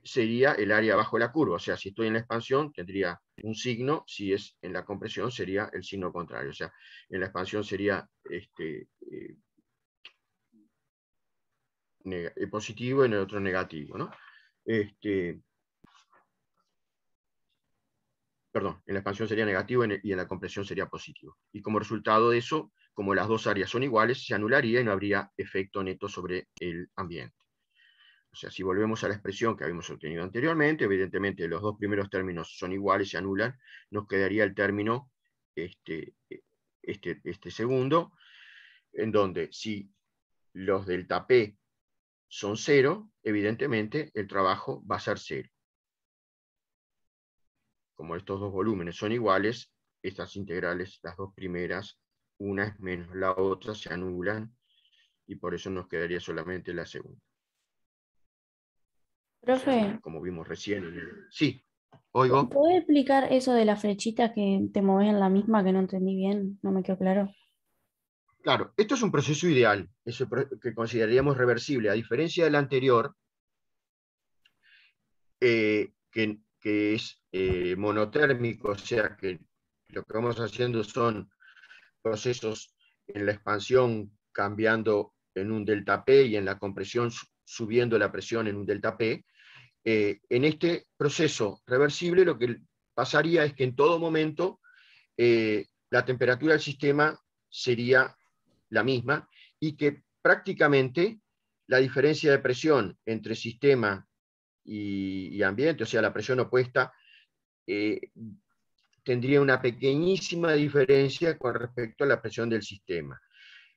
sería el área bajo la curva. O sea, si estoy en la expansión, tendría un signo; si es en la compresión, sería el signo contrario. O sea, en la expansión sería positivo, y en el otro negativo, ¿no? Perdón, en la expansión sería negativo y en la compresión sería positivo. Y como resultado de eso, como las dos áreas son iguales, se anularía y no habría efecto neto sobre el ambiente. O sea, si volvemos a la expresión que habíamos obtenido anteriormente, evidentemente los dos primeros términos son iguales, se anulan, nos quedaría el término segundo, en donde si los delta P son 0, evidentemente el trabajo va a ser 0. Como estos dos volúmenes son iguales, estas integrales, las dos primeras, una es menos la otra, se anulan, y por eso nos quedaría solamente la segunda. Profe, O sea, como vimos recién. Sí, oigo. ¿podés explicar eso de las flechitas que te moves en la misma, que no entendí bien? No me quedó claro. Claro, esto es un proceso ideal, eso que consideraríamos reversible, a diferencia del anterior, que es monotérmico. O sea, que lo que vamos haciendo son procesos en la expansión cambiando en un delta P y en la compresión subiendo la presión en un delta P. En este proceso reversible lo que pasaría es que en todo momento la temperatura del sistema sería la misma, y que prácticamente la diferencia de presión entre sistema y ambiente, o sea, la presión opuesta, tendría una pequeñísima diferencia con respecto a la presión del sistema.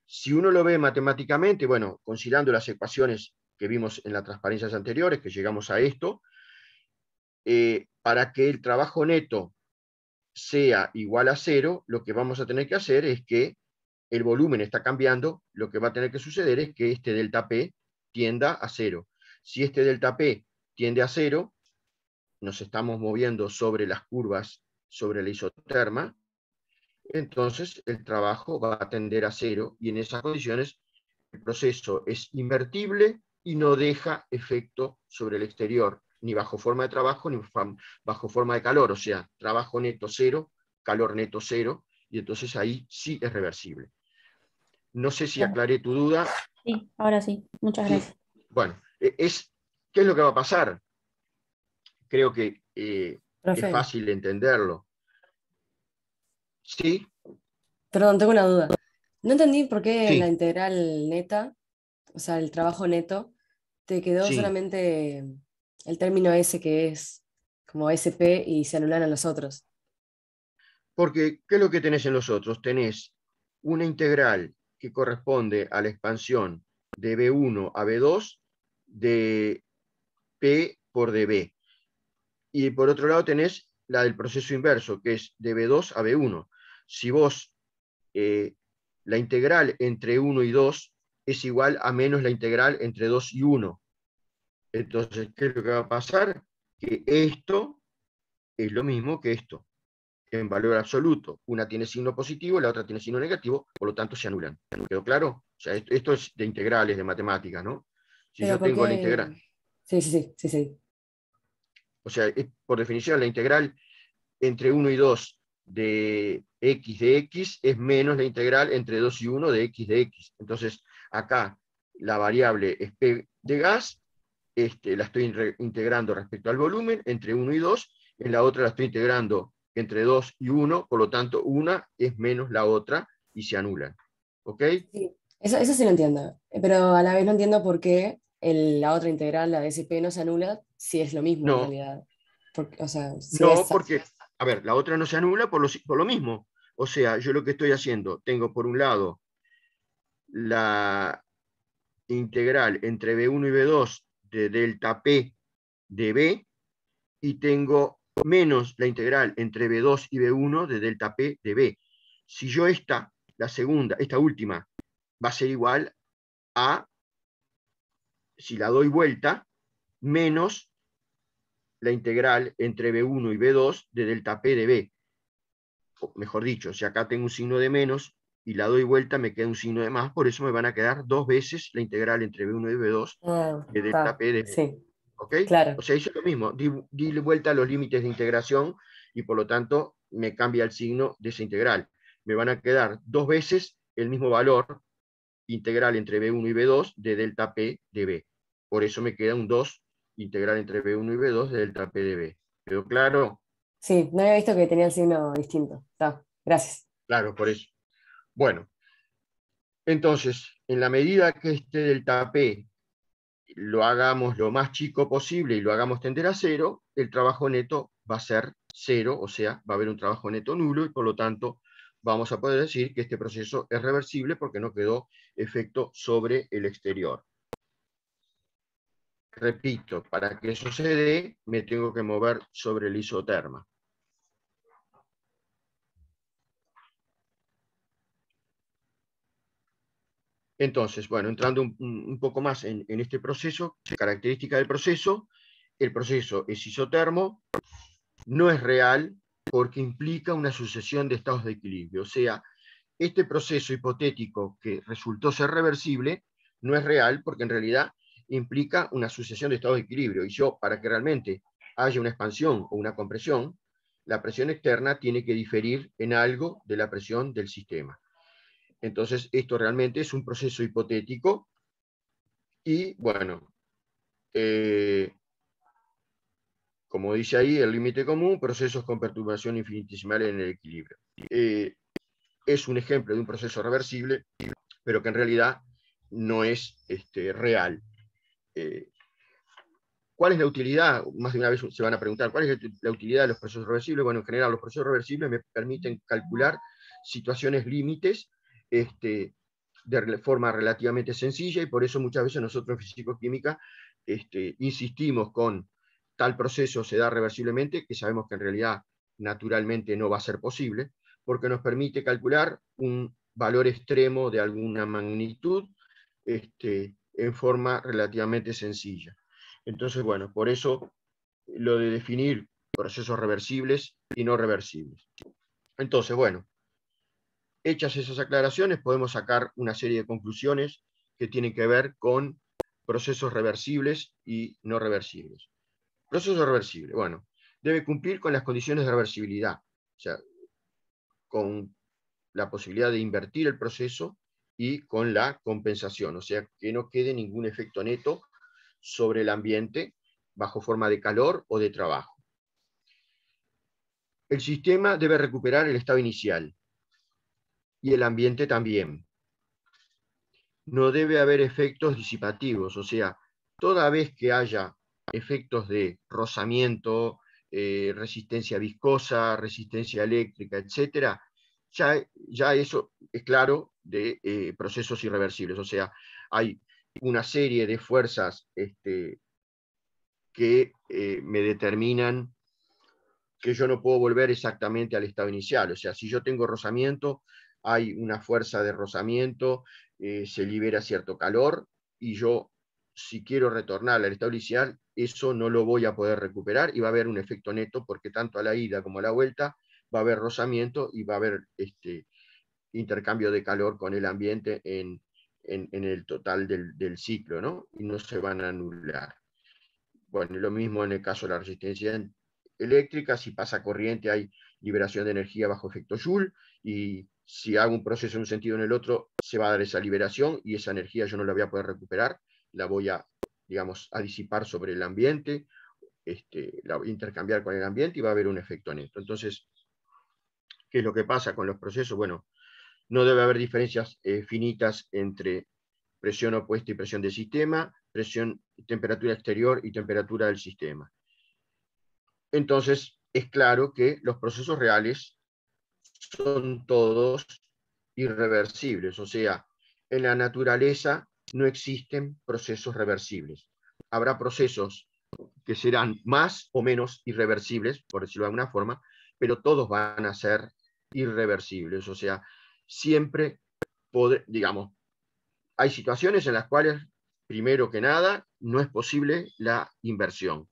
Si uno lo ve matemáticamente, bueno, considerando las ecuaciones que vimos en las transparencias anteriores, que llegamos a esto, para que el trabajo neto sea igual a cero, lo que vamos a tener que hacer es que el volumen está cambiando, lo que va a tener que suceder es que este delta P tienda a cero. Si este delta P tiende a cero, nos estamos moviendo sobre las curvas, sobre la isoterma, entonces el trabajo va a tender a cero, y en esas condiciones el proceso es invertible y no deja efecto sobre el exterior, ni bajo forma de trabajo, ni bajo forma de calor, o sea, trabajo neto cero, calor neto cero, y entonces ahí sí es reversible. No sé si Bien. aclaré tu duda. Sí, ahora sí. Muchas Sí, gracias. bueno, ¿qué es lo que va a pasar? Creo que es Profe, fácil entenderlo. Sí, perdón, tengo una duda. No entendí por qué en la sí, integral neta, o sea, el trabajo neto, te quedó sí. solamente el término ese que es como SP y se anulan los otros. Porque, ¿qué es lo que tenés en los otros? Tenés una integral que corresponde a la expansión de B1 a B2 de P por dB. Y por otro lado tenés la del proceso inverso, que es de B2 a B1. Si vos, la integral entre 1 y 2 es igual a menos la integral entre 2 y 1. Entonces, ¿qué es lo que va a pasar? Que esto es lo mismo que esto, en valor absoluto. Una tiene signo positivo, la otra tiene signo negativo, por lo tanto se anulan. ¿Quedó claro? O sea, esto es de integrales, de matemáticas, ¿no? Si Pero yo ¿por tengo la qué? integral, Sí, sí, sí, sí, sí. o sea, por definición la integral entre 1 y 2 de x es menos la integral entre 2 y 1 de x. Entonces, acá la variable es P de gas, la estoy integrando respecto al volumen entre 1 y 2, en la otra la estoy integrando entre 2 y 1, por lo tanto una es menos la otra y se anulan. ¿Ok? Sí, eso sí lo entiendo, pero a la vez no entiendo por qué la otra integral, la de SP, no se anula si es lo mismo en No, realidad. O sea, si no, es... porque, a ver, la otra no se anula por lo mismo. O sea, yo lo que estoy haciendo, tengo por un lado la integral entre B1 y B2 de delta P de B, y tengo menos la integral entre B2 y B1 de delta P de B. Si yo la segunda, esta última, va a ser igual a, si la doy vuelta, menos la integral entre B1 y B2 de delta P de B. O mejor dicho, si acá tengo un signo de menos y la doy vuelta, me queda un signo de más, por eso me van a quedar dos veces la integral entre B1 y B2 Ah, de delta está, P de B. sí, ¿Ok? O claro. sea, hice lo mismo, di vuelta a los límites de integración y por lo tanto me cambia el signo de esa integral. Me van a quedar dos veces el mismo valor integral entre B1 y B2 de delta P de B. Por eso me queda un 2 integral entre B1 y B2 de delta P de B. ¿Quedó claro? Sí, no había visto que tenía el signo distinto. Está, gracias. Claro, por eso. Bueno, entonces, en la medida que este delta P lo hagamos lo más chico posible y lo hagamos tender a cero, el trabajo neto va a ser cero, o sea, va a haber un trabajo neto nulo, y por lo tanto vamos a poder decir que este proceso es reversible porque no quedó efecto sobre el exterior. Repito, para que eso se dé, me tengo que mover sobre el isoterma. Entonces, bueno, entrando un poco más en este proceso, característica del proceso, el proceso es isotermo, no es real porque implica una sucesión de estados de equilibrio. O sea, este proceso hipotético que resultó ser reversible no es real porque en realidad implica una sucesión de estados de equilibrio. Y yo, para que realmente haya una expansión o una compresión, la presión externa tiene que diferir en algo de la presión del sistema. Entonces, esto realmente es un proceso hipotético y, bueno, como dice ahí, el límite común, procesos con perturbación infinitesimal en el equilibrio. Es un ejemplo de un proceso reversible, pero que en realidad no es real. Eh, ¿Cuál es la utilidad? Más de una vez se van a preguntar, ¿cuál es la utilidad de los procesos reversibles? Bueno, en general los procesos reversibles me permiten calcular situaciones límites de forma relativamente sencilla, y por eso muchas veces nosotros en físico-química insistimos con tal proceso se da reversiblemente, que sabemos que en realidad naturalmente no va a ser posible, porque nos permite calcular un valor extremo de alguna magnitud en forma relativamente sencilla. Entonces, bueno, por eso lo de definir procesos reversibles y no reversibles. Entonces, bueno, hechas esas aclaraciones, podemos sacar una serie de conclusiones que tienen que ver con procesos reversibles y no reversibles. Proceso reversible, bueno, debe cumplir con las condiciones de reversibilidad, o sea, con la posibilidad de invertir el proceso y con la compensación, o sea, que no quede ningún efecto neto sobre el ambiente bajo forma de calor o de trabajo. El sistema debe recuperar el estado inicial y el ambiente también. No debe haber efectos disipativos, o sea, toda vez que haya efectos de rozamiento, resistencia viscosa, resistencia eléctrica, etc., ya eso es claro de procesos irreversibles, o sea, hay una serie de fuerzas que me determinan que yo no puedo volver exactamente al estado inicial. O sea, si yo tengo rozamiento, hay una fuerza de rozamiento, se libera cierto calor, y yo, si quiero retornar al estado inicial, eso no lo voy a poder recuperar, y va a haber un efecto neto, porque tanto a la ida como a la vuelta va a haber rozamiento y va a haber intercambio de calor con el ambiente en el total del ciclo, ¿no? Y no se van a anular. Bueno, lo mismo en el caso de la resistencia eléctrica, si pasa corriente hay liberación de energía bajo efecto Joule, y si hago un proceso en un sentido o en el otro, se va a dar esa liberación, y esa energía yo no la voy a poder recuperar, la voy a, digamos, a disipar sobre el ambiente, la voy a intercambiar con el ambiente, y va a haber un efecto neto. Entonces, ¿qué es lo que pasa con los procesos? Bueno, no debe haber diferencias finitas entre presión opuesta y presión del sistema, presión, temperatura exterior y temperatura del sistema. Entonces, es claro que los procesos reales son todos irreversibles, o sea, en la naturaleza no existen procesos reversibles. Habrá procesos que serán más o menos irreversibles, por decirlo de alguna forma, pero todos van a ser irreversibles, o sea, siempre, digamos, hay situaciones en las cuales, primero que nada, no es posible la inversión.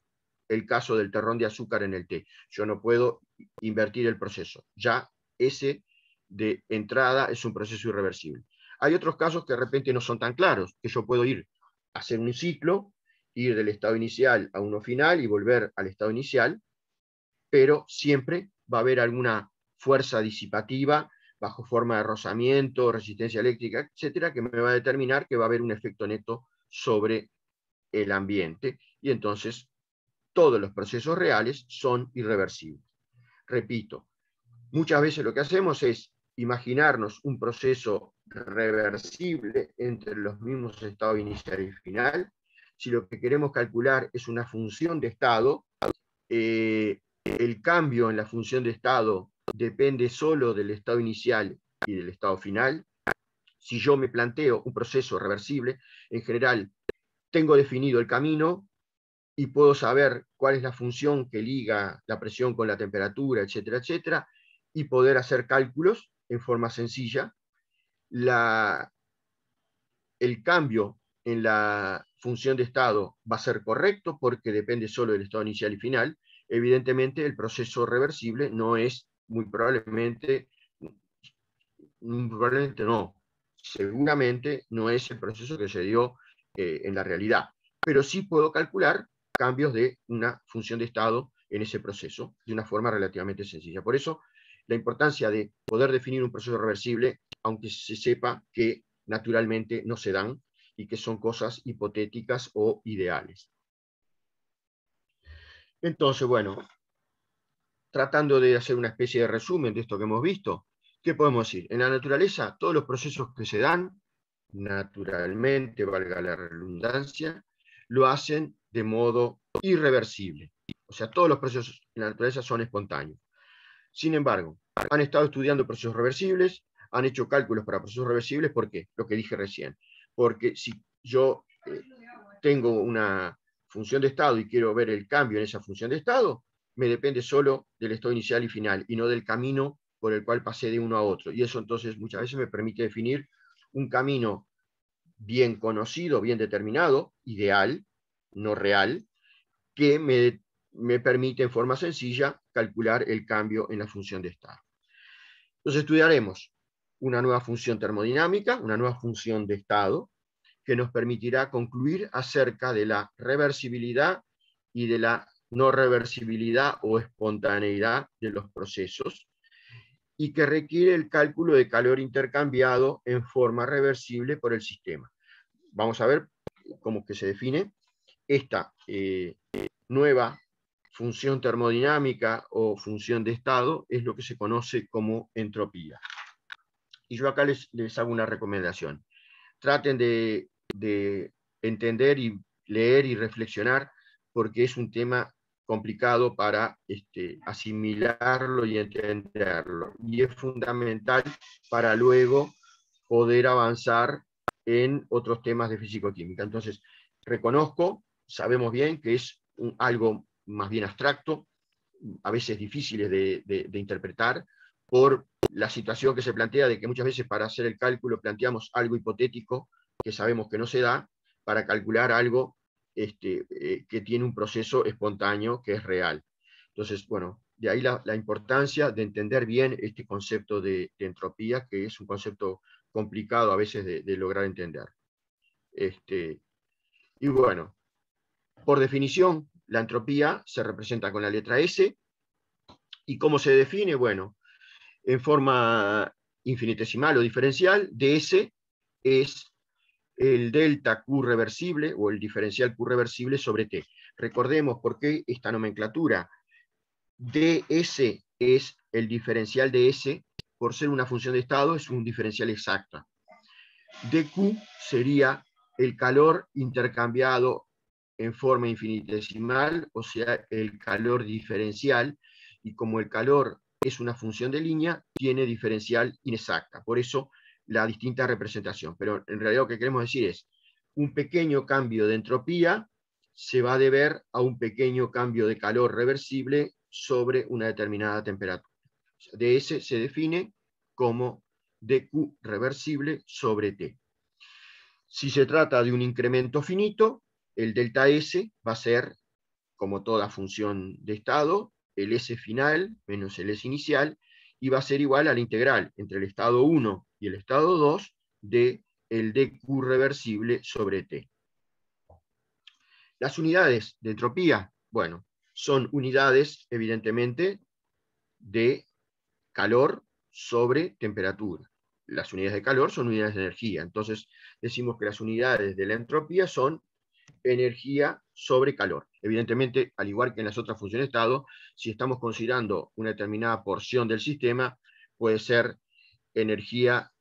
El caso del terrón de azúcar en el té. Yo no puedo invertir el proceso. Ya ese de entrada es un proceso irreversible. Hay otros casos que de repente no son tan claros, que yo puedo ir a hacer un ciclo, ir del estado inicial a uno final y volver al estado inicial, pero siempre va a haber alguna fuerza disipativa bajo forma de rozamiento, resistencia eléctrica, etcétera, que me va a determinar que va a haber un efecto neto sobre el ambiente, y entonces todos los procesos reales son irreversibles. Repito, muchas veces lo que hacemos es imaginarnos un proceso reversible entre los mismos estados inicial y final. Si lo que queremos calcular es una función de estado, el cambio en la función de estado depende solo del estado inicial y del estado final. Si yo me planteo un proceso reversible, en general tengo definido el camino y puedo saber cuál es la función que liga la presión con la temperatura, etcétera, etcétera, y poder hacer cálculos en forma sencilla. El cambio en la función de estado va a ser correcto porque depende solo del estado inicial y final. Evidentemente, el proceso reversible no es muy probablemente no, seguramente no es el proceso que se dio en la realidad, pero sí puedo calcular cambios de una función de estado en ese proceso de una forma relativamente sencilla. Por eso, la importancia de poder definir un proceso reversible, aunque se sepa que naturalmente no se dan y que son cosas hipotéticas o ideales. Entonces, bueno, tratando de hacer una especie de resumen de esto que hemos visto, ¿qué podemos decir? En la naturaleza, todos los procesos que se dan, naturalmente, valga la redundancia, lo hacen de modo irreversible. O sea, todos los procesos en la naturaleza son espontáneos. Sin embargo, han estado estudiando procesos reversibles, han hecho cálculos para procesos reversibles. ¿Por qué? Lo que dije recién. Porque si yo tengo una función de estado y quiero ver el cambio en esa función de estado, me depende solo del estado inicial y final, y no del camino por el cual pasé de uno a otro. Y eso entonces muchas veces me permite definir un camino bien conocido, bien determinado, ideal, no real, que me permite en forma sencilla calcular el cambio en la función de estado. Entonces estudiaremos una nueva función termodinámica, una nueva función de estado, que nos permitirá concluir acerca de la reversibilidad y de la no reversibilidad o espontaneidad de los procesos, y que requiere el cálculo de calor intercambiado en forma reversible por el sistema. Vamos a ver cómo que se define esta nueva función termodinámica o función de estado, es lo que se conoce como entropía. Y yo acá les hago una recomendación. Traten de entender y leer y reflexionar, porque es un tema complicado para asimilarlo y entenderlo. Y es fundamental para luego poder avanzar en otros temas de físico-química. Entonces, reconozco, sabemos bien que es algo más bien abstracto, a veces difíciles de interpretar, por la situación que se plantea de que muchas veces para hacer el cálculo planteamos algo hipotético que sabemos que no se da, para calcular algo que tiene un proceso espontáneo que es real. Entonces, bueno, de ahí la importancia de entender bien este concepto de entropía, que es un concepto complicado a veces de lograr entender. Y bueno, por definición, la entropía se representa con la letra S. ¿Y cómo se define? Bueno, en forma infinitesimal o diferencial, ds es el delta Q reversible o el diferencial Q reversible sobre T. Recordemos por qué esta nomenclatura. ds es el diferencial de S, por ser una función de estado, es un diferencial exacta. dq sería el calor intercambiado en forma infinitesimal, o sea, el calor diferencial, y como el calor es una función de línea, tiene diferencial inexacta. Por eso la distinta representación. Pero en realidad lo que queremos decir es, un pequeño cambio de entropía se va a deber a un pequeño cambio de calor reversible sobre una determinada temperatura. ds se define como dq reversible sobre T. Si se trata de un incremento finito, el delta S va a ser, como toda función de estado, el S final menos el S inicial, y va a ser igual a la integral entre el estado 1 y el estado 2 de el dq reversible sobre T. Las unidades de entropía, bueno, son unidades, evidentemente, de calor sobre temperatura. Las unidades de calor son unidades de energía. Entonces, decimos que las unidades de la entropía son energía sobre calor. Evidentemente, al igual que en las otras funciones de estado, si estamos considerando una determinada porción del sistema, puede ser energía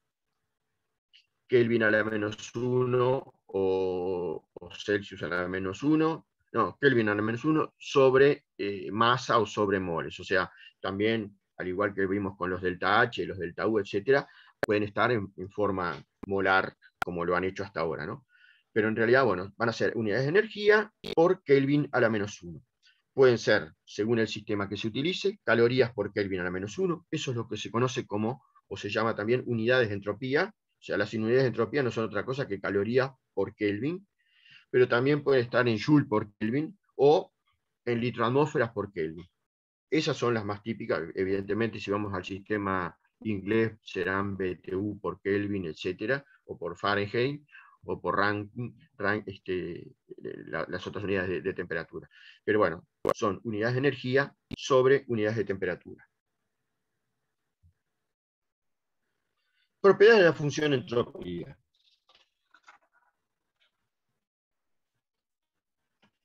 Kelvin a la -1 o Celsius a la -1, no, Kelvin a la -1 sobre masa o sobre moles. O sea, también, al igual que vimos con los delta H, los delta U, etcétera, pueden estar en forma molar, como lo han hecho hasta ahora, ¿no? Pero en realidad, bueno, van a ser unidades de energía por Kelvin a la -1. Pueden ser, según el sistema que se utilice, calorías por Kelvin a la -1. Eso es lo que se conoce como, o se llama también, unidades de entropía. O sea, las unidades de entropía no son otra cosa que calorías por Kelvin, pero también pueden estar en Joule por Kelvin o en litro-atmósferas por Kelvin. Esas son las más típicas. Evidentemente, si vamos al sistema inglés, serán BTU por Kelvin, etcétera, o por Fahrenheit, o por las otras unidades de temperatura. Pero bueno, son unidades de energía sobre unidades de temperatura. Propiedades de la función entropía.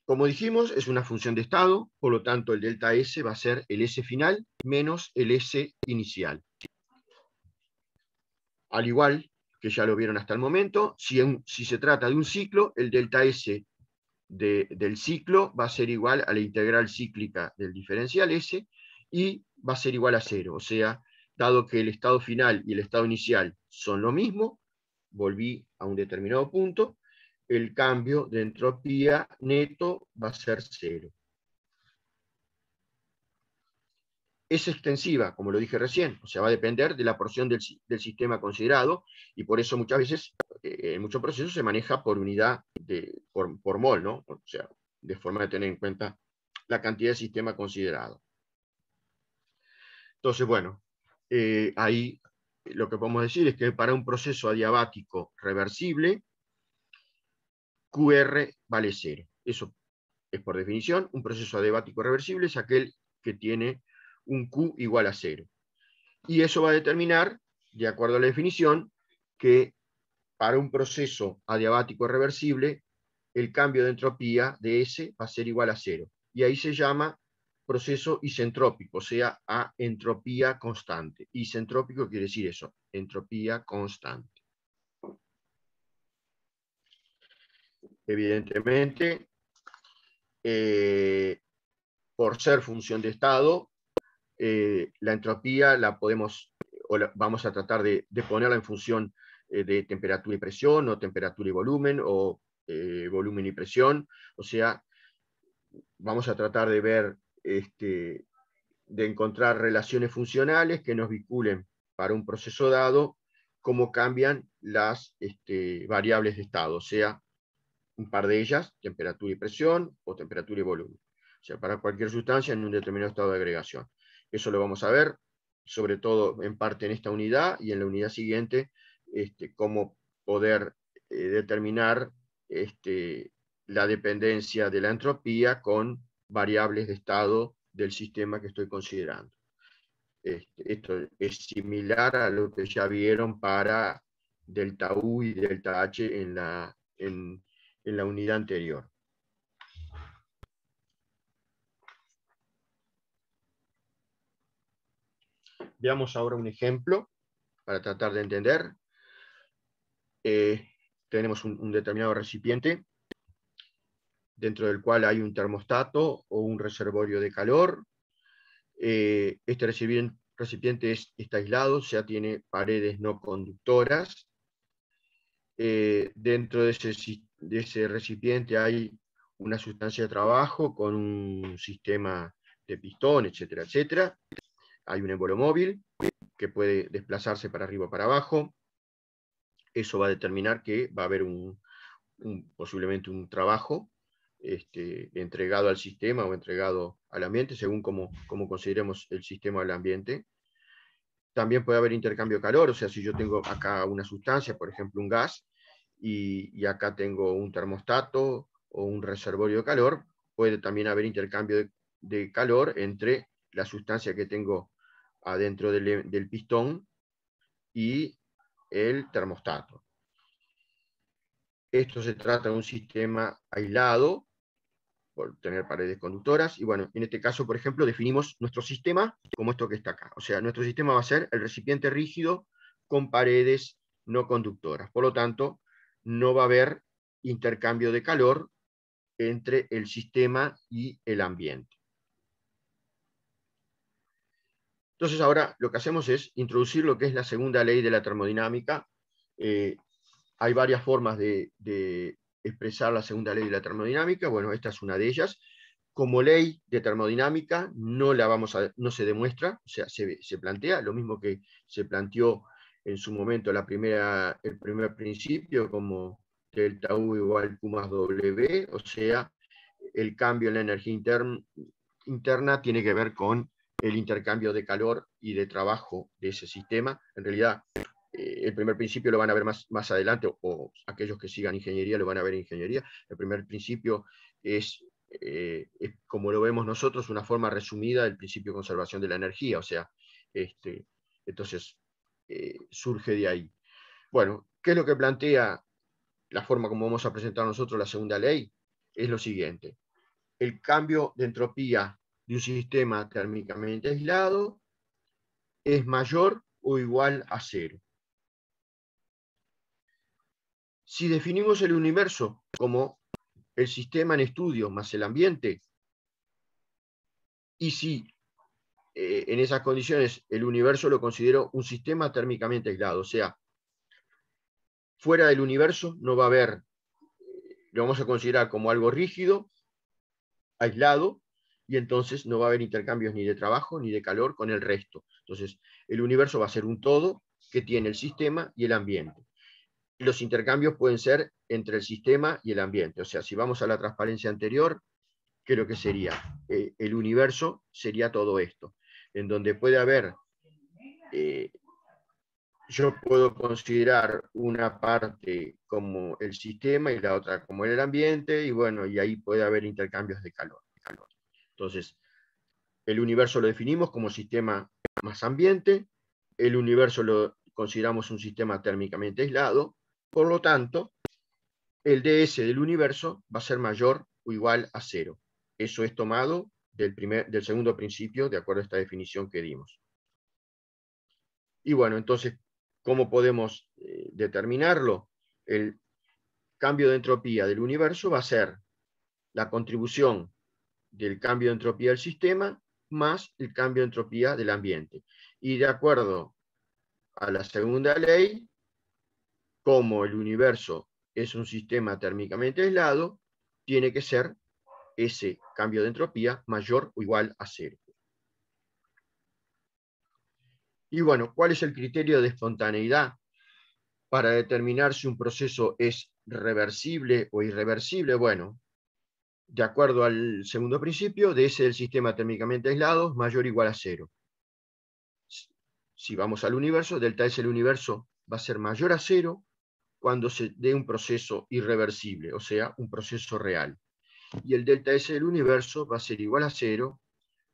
Como dijimos, es una función de estado, por lo tanto el delta S va a ser el S final menos el S inicial. Al igual que ya lo vieron hasta el momento, si se trata de un ciclo, el delta S del ciclo va a ser igual a la integral cíclica del diferencial S y va a ser igual a 0. O sea, dado que el estado final y el estado inicial son lo mismo, volví a un determinado punto, el cambio de entropía neto va a ser 0. es extensiva, como lo dije recién, o sea, va a depender de la porción del sistema considerado, y por eso muchas veces, en muchos procesos se maneja por unidad, por mol, ¿no? O sea, de forma de tener en cuenta la cantidad de sistema considerado. Entonces, bueno, ahí lo que podemos decir es que para un proceso adiabático reversible, QR vale 0. Eso es por definición. Un proceso adiabático reversible es aquel que tiene un Q igual a 0. Y eso va a determinar, de acuerdo a la definición, que para un proceso adiabático reversible, el cambio de entropía de S va a ser igual a 0. Y ahí se llama proceso isentrópico, o sea, a entropía constante. Isentrópico quiere decir eso, entropía constante. Evidentemente, por ser función de estado, la entropía la podemos, vamos a tratar de ponerla en función de temperatura y presión, o temperatura y volumen, o volumen y presión. O sea, vamos a tratar de ver, de encontrar relaciones funcionales que nos vinculen para un proceso dado, cómo cambian las variables de estado, o sea, un par de ellas, temperatura y presión, o temperatura y volumen. O sea, para cualquier sustancia en un determinado estado de agregación. Eso lo vamos a ver, sobre todo en parte en esta unidad, y en la unidad siguiente, cómo poder determinar la dependencia de la entropía con variables de estado del sistema que estoy considerando. Esto es similar a lo que ya vieron para delta U y delta H en la unidad anterior. Veamos ahora un ejemplo para tratar de entender. Tenemos un determinado recipiente dentro del cual hay un termostato o un reservorio de calor. Este recipiente está aislado, o sea, tiene paredes no conductoras. Dentro de ese recipiente hay una sustancia de trabajo con un sistema de pistón, etcétera, etcétera. Hay un embolomóvil que puede desplazarse para arriba o para abajo. Eso va a determinar que va a haber posiblemente un trabajo entregado al sistema o entregado al ambiente, según cómo consideremos el sistema del ambiente. También puede haber intercambio de calor, o sea, si yo tengo acá una sustancia, por ejemplo un gas, y acá tengo un termostato o un reservorio de calor, puede también haber intercambio de calor entre la sustancia que tengo adentro del pistón y el termostato. Esto se trata de un sistema aislado, por tener paredes conductoras, y bueno, en este caso, por ejemplo, definimos nuestro sistema como esto que está acá. O sea, nuestro sistema va a ser el recipiente rígido con paredes no conductoras. Por lo tanto, no va a haber intercambio de calor entre el sistema y el ambiente. Entonces ahora lo que hacemos es introducir lo que es la segunda ley de la termodinámica. Hay varias formas de expresar la segunda ley de la termodinámica. Bueno, esta es una de ellas. Como ley de termodinámica no se demuestra, o sea, se plantea, lo mismo que se planteó en su momento el primer principio, como delta U igual Q más W, o sea, el cambio en la energía interna tiene que ver con el intercambio de calor y de trabajo de ese sistema. En realidad, el primer principio lo van a ver más adelante, o aquellos que sigan ingeniería lo van a ver en ingeniería. El primer principio es como lo vemos nosotros, una forma resumida del principio de conservación de la energía, o sea, entonces surge de ahí. Bueno, ¿qué es lo que plantea la forma como vamos a presentar nosotros la segunda ley? Es lo siguiente: el cambio de entropía de un sistema térmicamente aislado es mayor o igual a 0. Si definimos el universo como el sistema en estudio más el ambiente, y si en esas condiciones el universo lo considero un sistema térmicamente aislado, o sea, fuera del universo no va a haber, lo vamos a considerar como algo rígido, aislado, y entonces no va a haber intercambios ni de trabajo ni de calor con el resto. Entonces, el universo va a ser un todo que tiene el sistema y el ambiente. Los intercambios pueden ser entre el sistema y el ambiente. O sea, si vamos a la transparencia anterior, creo que sería el universo, sería todo esto, en donde puede haber, yo puedo considerar una parte como el sistema y la otra como el ambiente, y bueno, y ahí puede haber intercambios de calor. Entonces, el universo lo definimos como sistema más ambiente, el universo lo consideramos un sistema térmicamente aislado, por lo tanto, el ds del universo va a ser mayor o igual a 0. Eso es tomado del segundo principio, de acuerdo a esta definición que dimos. Y bueno, entonces, ¿cómo podemos determinarlo? El cambio de entropía del universo va a ser la contribución del cambio de entropía del sistema más el cambio de entropía del ambiente. Y de acuerdo a la segunda ley, como el universo es un sistema térmicamente aislado, tiene que ser ese cambio de entropía mayor o igual a 0. Y bueno, ¿cuál es el criterio de espontaneidad para determinar si un proceso es reversible o irreversible? Bueno, de acuerdo al segundo principio, ds del sistema térmicamente aislado mayor o igual a 0. Si vamos al universo, delta S del universo va a ser mayor a 0 cuando se dé un proceso irreversible, o sea, un proceso real. Y el delta S del universo va a ser igual a 0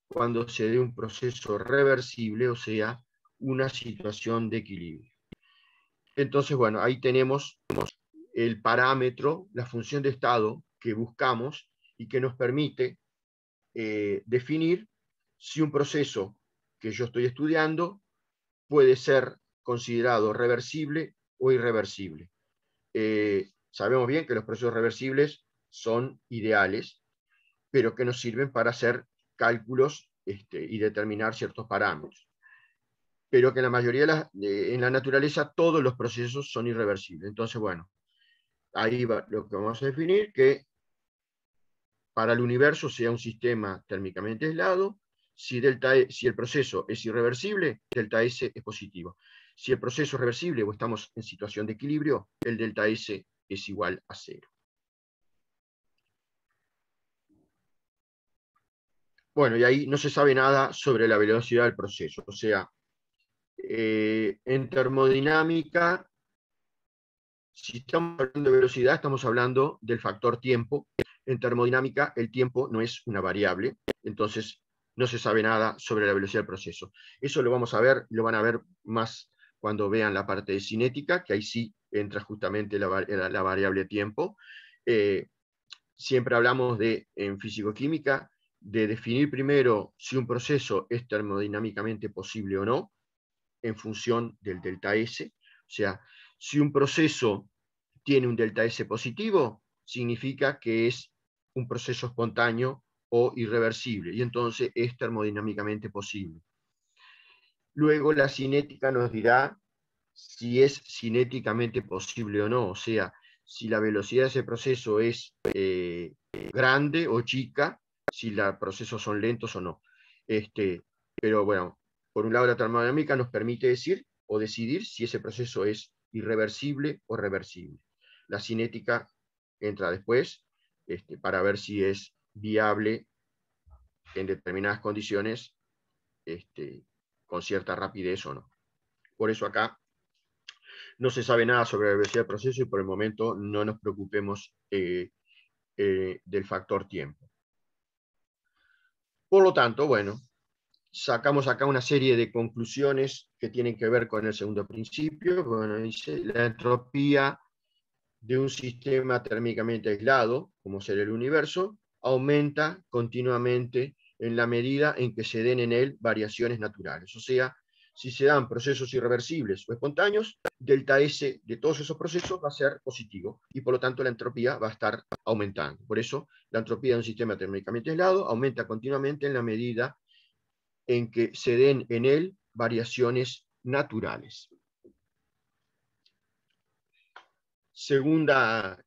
cuando se dé un proceso reversible, o sea, una situación de equilibrio. Entonces, bueno, ahí tenemos el parámetro, la función de estado que buscamos y que nos permite definir si un proceso que yo estoy estudiando puede ser considerado reversible o irreversible. Sabemos bien que los procesos reversibles son ideales, pero que nos sirven para hacer cálculos y determinar ciertos parámetros. Pero que en la mayoría en la naturaleza todos los procesos son irreversibles. Entonces, bueno, ahí va lo que vamos a definir, que para el universo sea un sistema térmicamente aislado, si el proceso es irreversible, delta S es positivo. Si el proceso es reversible o estamos en situación de equilibrio, el delta S es igual a 0. Bueno, y ahí no se sabe nada sobre la velocidad del proceso. O sea, en termodinámica, si estamos hablando de velocidad, estamos hablando del factor tiempo. En termodinámica, el tiempo no es una variable, entonces no se sabe nada sobre la velocidad del proceso. Eso lo vamos a ver, lo van a ver más cuando vean la parte de cinética, que ahí sí entra justamente la variable tiempo. Siempre hablamos en físico-química, de definir primero si un proceso es termodinámicamente posible o no, en función del delta S. O sea, si un proceso tiene un delta S positivo, significa que es un proceso espontáneo o irreversible, y entonces es termodinámicamente posible. Luego la cinética nos dirá si es cinéticamente posible o no, o sea, si la velocidad de ese proceso es grande o chica, si los procesos son lentos o no. Pero bueno, por un lado la termodinámica nos permite decir o decidir si ese proceso es irreversible o reversible. La cinética entra después para ver si es viable en determinadas condiciones con cierta rapidez o no. Por eso acá no se sabe nada sobre la velocidad del proceso y por el momento no nos preocupemos del factor tiempo. Por lo tanto, bueno, sacamos acá una serie de conclusiones que tienen que ver con el segundo principio. Bueno, dice, la entropía de un sistema térmicamente aislado, como ser el universo, aumenta continuamente en la medida en que se den en él variaciones naturales. O sea, si se dan procesos irreversibles o espontáneos, delta S de todos esos procesos va a ser positivo y por lo tanto la entropía va a estar aumentando. Por eso la entropía de un sistema térmicamente aislado aumenta continuamente en la medida en que se den en él variaciones naturales. Segunda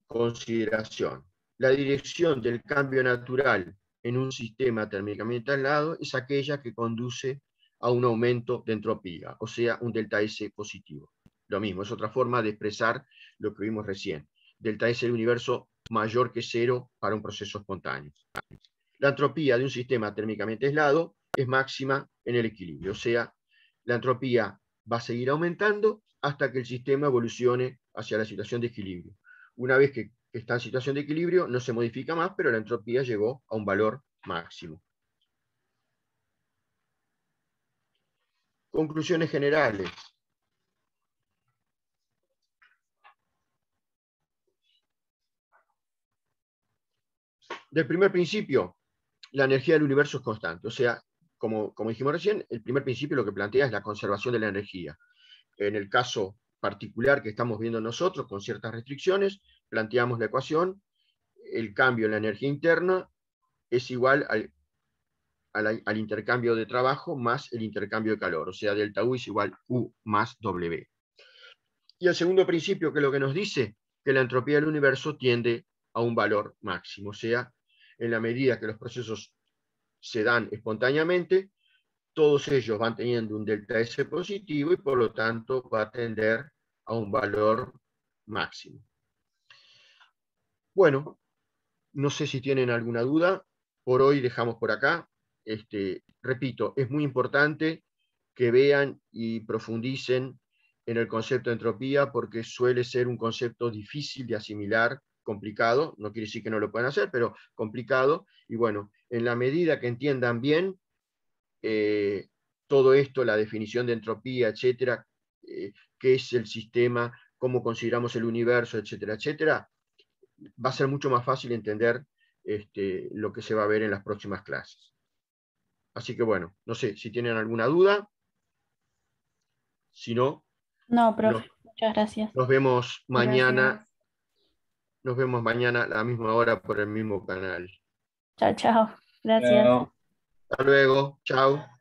consideración. La dirección del cambio natural en un sistema térmicamente aislado es aquella que conduce a un aumento de entropía, o sea, un delta S positivo. Lo mismo, es otra forma de expresar lo que vimos recién. Delta S del universo mayor que cero para un proceso espontáneo. La entropía de un sistema térmicamente aislado es máxima en el equilibrio, o sea, la entropía va a seguir aumentando hasta que el sistema evolucione hacia la situación de equilibrio. Una vez que está en situación de equilibrio, no se modifica más, pero la entropía llegó a un valor máximo. Conclusiones generales. Del primer principio, la energía del universo es constante. O sea, como dijimos recién, el primer principio lo que plantea es la conservación de la energía. En el caso particular que estamos viendo nosotros, con ciertas restricciones, planteamos la ecuación, el cambio en la energía interna es igual al intercambio de trabajo más el intercambio de calor, o sea, delta U es igual U más W. Y el segundo principio, que es lo que nos dice, que la entropía del universo tiende a un valor máximo, o sea, en la medida que los procesos se dan espontáneamente, todos ellos van teniendo un delta S positivo y por lo tanto va a tender a un valor máximo. Bueno, no sé si tienen alguna duda. Por hoy dejamos por acá. Repito, es muy importante que vean y profundicen en el concepto de entropía porque suele ser un concepto difícil de asimilar, complicado, no quiere decir que no lo puedan hacer, pero complicado, y bueno, en la medida que entiendan bien todo esto, la definición de entropía, etcétera, qué es el sistema, cómo consideramos el universo, etcétera, etcétera, va a ser mucho más fácil entender lo que se va a ver en las próximas clases. Así que bueno, no sé si tienen alguna duda. Si no, No, nos, profe, muchas gracias. nos vemos mañana. Gracias. Nos vemos mañana a la misma hora por el mismo canal. Chao, chao. Gracias. Chao. Hasta luego. Chao.